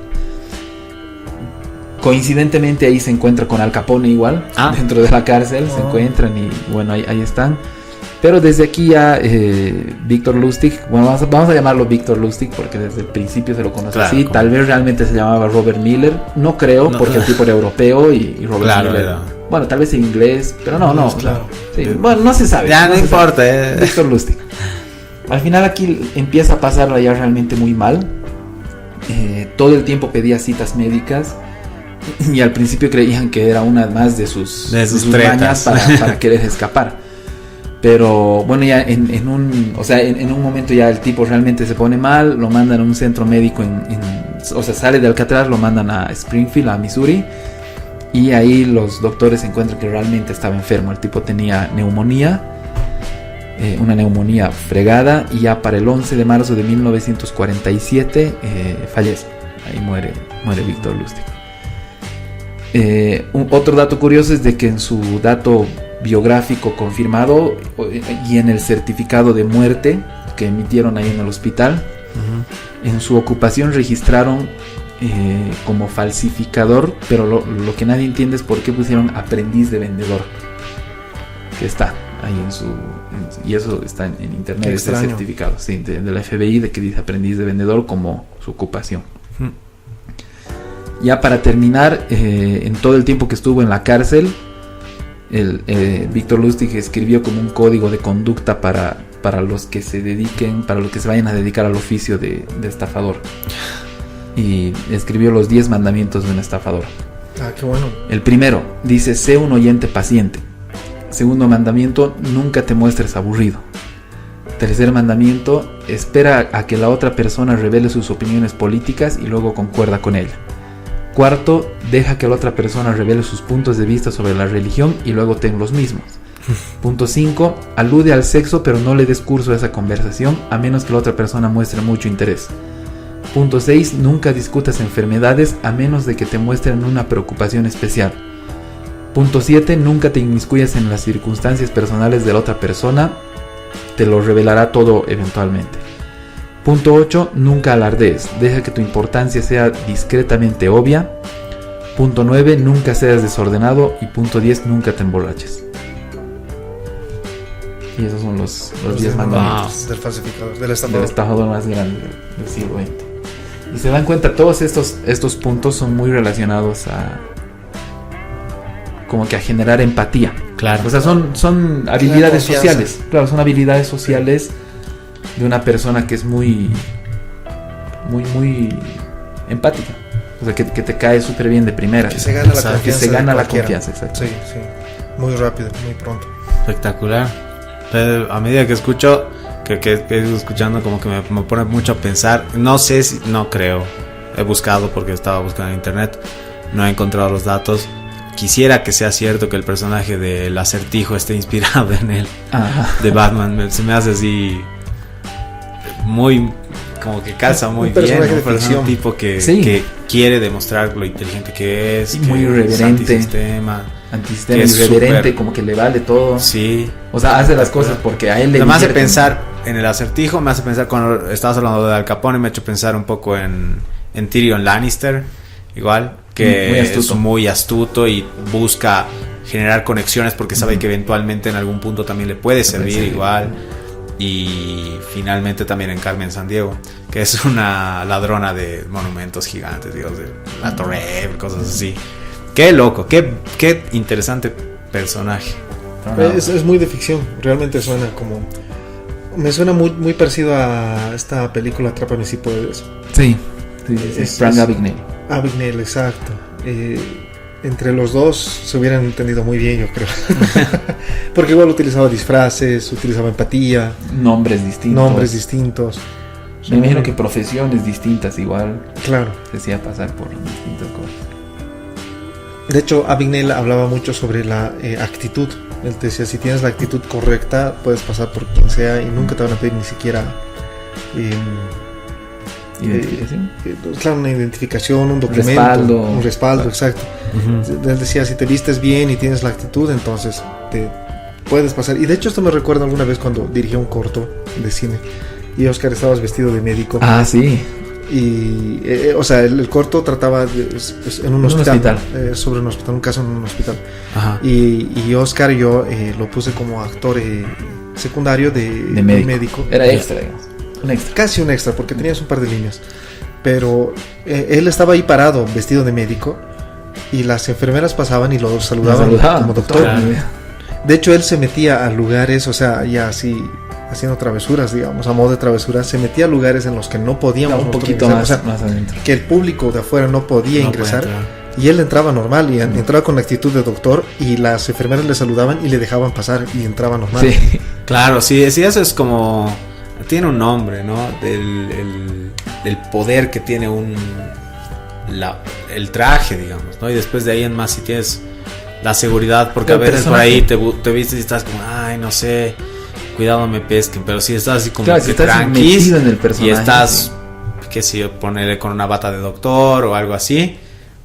Coincidentemente ahí se encuentra con Al Capone igual, dentro de la cárcel se encuentran y bueno, ahí están. Pero desde aquí ya Víctor Lustig, bueno, vamos a llamarlo Víctor Lustig porque desde el principio se lo conoce así. Tal vez realmente se llamaba Robert Miller, no creo, porque el tipo era europeo y Robert Miller, bueno, tal vez en inglés, pero no, claro. Sí, bueno, no se sabe. Ya no importa. Víctor Lustig. Al final aquí empieza a pasarla ya realmente muy mal. Todo el tiempo pedía citas médicas y al principio creían que era una más de sus mañas para querer escapar. Pero bueno, ya en un momento ya el tipo realmente se pone mal, lo mandan a un centro médico o sea, sale de Alcatraz, lo mandan a Springfield, a Missouri, y ahí los doctores encuentran que realmente estaba enfermo. El tipo tenía neumonía, una neumonía fregada, y ya para el 11 de marzo de 1947 fallece. Ahí muere Víctor Lustig. Otro dato curioso es de que en su dato biográfico confirmado y en el certificado de muerte que emitieron ahí en el hospital, en su ocupación registraron como falsificador, pero lo que nadie entiende es por qué pusieron aprendiz de vendedor, que está ahí y eso está en internet, ese certificado, sí, de la FBI, de que dice aprendiz de vendedor como su ocupación. Ya para terminar, en todo el tiempo que estuvo en la cárcel, Víctor Lustig escribió como un código de conducta para los que se vayan a dedicar al oficio de estafador. Y escribió los 10 mandamientos de un estafador. Ah, qué bueno. El primero dice: sé un oyente paciente. Segundo mandamiento: nunca te muestres aburrido. Tercer mandamiento: espera a que la otra persona revele sus opiniones políticas y luego concuerda con ella. Cuarto: deja que la otra persona revele sus puntos de vista sobre la religión y luego ten los mismos. Punto 5: alude al sexo, pero no le des curso a esa conversación a menos que la otra persona muestre mucho interés. Punto 6: nunca discutas enfermedades a menos de que te muestren una preocupación especial. Punto 7: nunca te inmiscuyas en las circunstancias personales de la otra persona, te lo revelará todo eventualmente. Punto 8: nunca alardees, deja que tu importancia sea discretamente obvia. Punto 9: nunca seas desordenado. Y punto 10: nunca te emborraches. Y esos son los 10 mandamientos del falsificador, del estafador más grande del siglo XX. Y se dan cuenta, todos estos puntos son muy relacionados a generar empatía. Claro. O sea, son habilidades sociales. Claro, son habilidades sociales de una persona que es muy empática. O sea, que te cae súper bien de primera. Que se gana la confianza. Que se gana la confianza, exacto. Sí. Muy rápido, muy pronto. Espectacular. A medida que escucho, que escuchando, como que me pone mucho a pensar. No sé si, no creo. He buscado porque estaba buscando en internet. No he encontrado los datos. Quisiera que sea cierto que el personaje del Acertijo esté inspirado en él. De Batman. Se me hace así muy, como que calza muy bien. Un tipo que quiere demostrar lo inteligente que es. Muy irreverente. Antisistema, irreverente, como que le vale todo. Sí. O sea, hace las cosas porque a él le me hace pensar en el Acertijo, me hace pensar cuando estabas hablando de Al Capone, me ha hecho pensar un poco en Tyrion Lannister, igual, que es muy astuto y busca generar conexiones porque sabe que eventualmente en algún punto también le puede servir igual. Y finalmente también en Carmen Sandiego, que es una ladrona de monumentos gigantes, digamos, de la Torre, cosas así. Qué loco, qué interesante personaje. Es muy de ficción, realmente suena como... Me suena muy parecido a esta película Atrápame si puedes. Sí. Frank Abagnale. Abagnale, exacto. Entre los dos se hubieran entendido muy bien, yo creo. Porque igual utilizaba disfraces, utilizaba empatía, nombres distintos. Me imagino que profesiones distintas igual. Claro. Se hacía pasar por distintas cosas. De hecho, Abagnale hablaba mucho sobre la actitud. Él decía, si tienes la actitud correcta, puedes pasar por quien sea y nunca te van a pedir ni siquiera... ¿Identificación? Claro, una identificación, un documento, un respaldo, exacto. Él decía, si te vistes bien y tienes la actitud, entonces te puedes pasar. Y de hecho esto me recuerda alguna vez cuando dirigí un corto de cine y Oscar estabas vestido de médico. Ah, sí. Y o sea, el corto trataba en un hospital. Sobre un hospital, un caso en un hospital. Ajá. Y Oscar yo lo puse como actor secundario de médico. Era extra, digamos. Casi un extra, porque tenías un par de líneas. Pero él estaba ahí parado, vestido de médico, y las enfermeras pasaban y lo saludaban como doctor. Claro. De hecho, él se metía a lugares, o sea, ya así, haciendo travesuras, digamos, a modo de travesuras, se metía a lugares en los que no podíamos un poquito más, o sea, más adentro. Que el público de afuera no podía ingresar. Y él entraba normal y entraba con la actitud de doctor y las enfermeras le saludaban y le dejaban pasar y entraba normal. Sí. Claro, sí, eso es como... Tiene un nombre, ¿no? Del poder que tiene el traje, digamos, ¿no? Y después de ahí en más si tienes la seguridad, porque a veces por ahí te vistes y estás como, ay, no sé, cuidado no me pesquen, pero si estás así como claro, que si estás tranquis metido en el personaje, y estás, sí, qué sé yo, ponerle con una bata de doctor o algo así,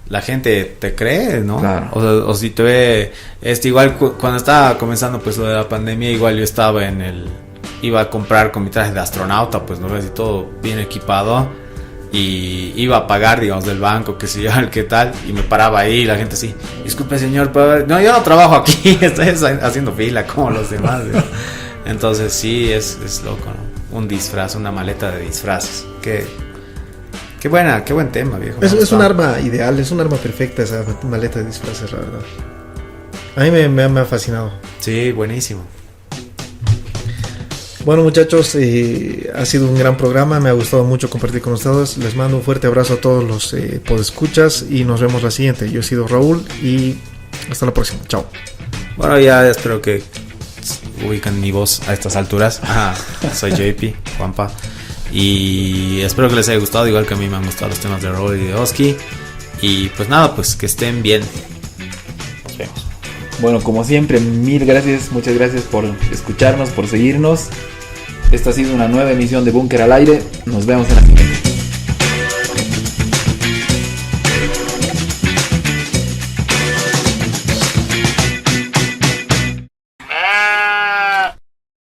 la gente te cree, ¿no? Claro. O si te ve, igual cuando estaba comenzando pues lo de la pandemia, igual yo estaba iba a comprar con mi traje de astronauta, pues no ves, y todo bien equipado, y iba a pagar, digamos, del banco, que sé yo, qué tal, y me paraba ahí, y la gente así, disculpe señor, pero no, yo no trabajo aquí, estoy haciendo fila como los demás, ¿no? Entonces sí, es loco, ¿no? Un disfraz, una maleta de disfraces, qué buen tema, viejo. Es un arma ideal, es un arma perfecta esa maleta de disfraces, la verdad. A mí me ha fascinado. Sí, buenísimo. Bueno, muchachos, ha sido un gran programa, me ha gustado mucho compartir con ustedes. Les mando un fuerte abrazo a todos los podescuchas y nos vemos la siguiente. Yo he sido Raúl y hasta la próxima. Chao. Bueno, ya espero que ubican mi voz a estas alturas. Soy JP, Juanpa. Y espero que les haya gustado, igual que a mí me han gustado los temas de Raúl y de Oski. Y pues nada, pues que estén bien. Nos vemos. Bueno, como siempre, mil gracias, muchas gracias por escucharnos, por seguirnos. Esta ha sido una nueva emisión de Búnker al Aire. Nos vemos en la siguiente.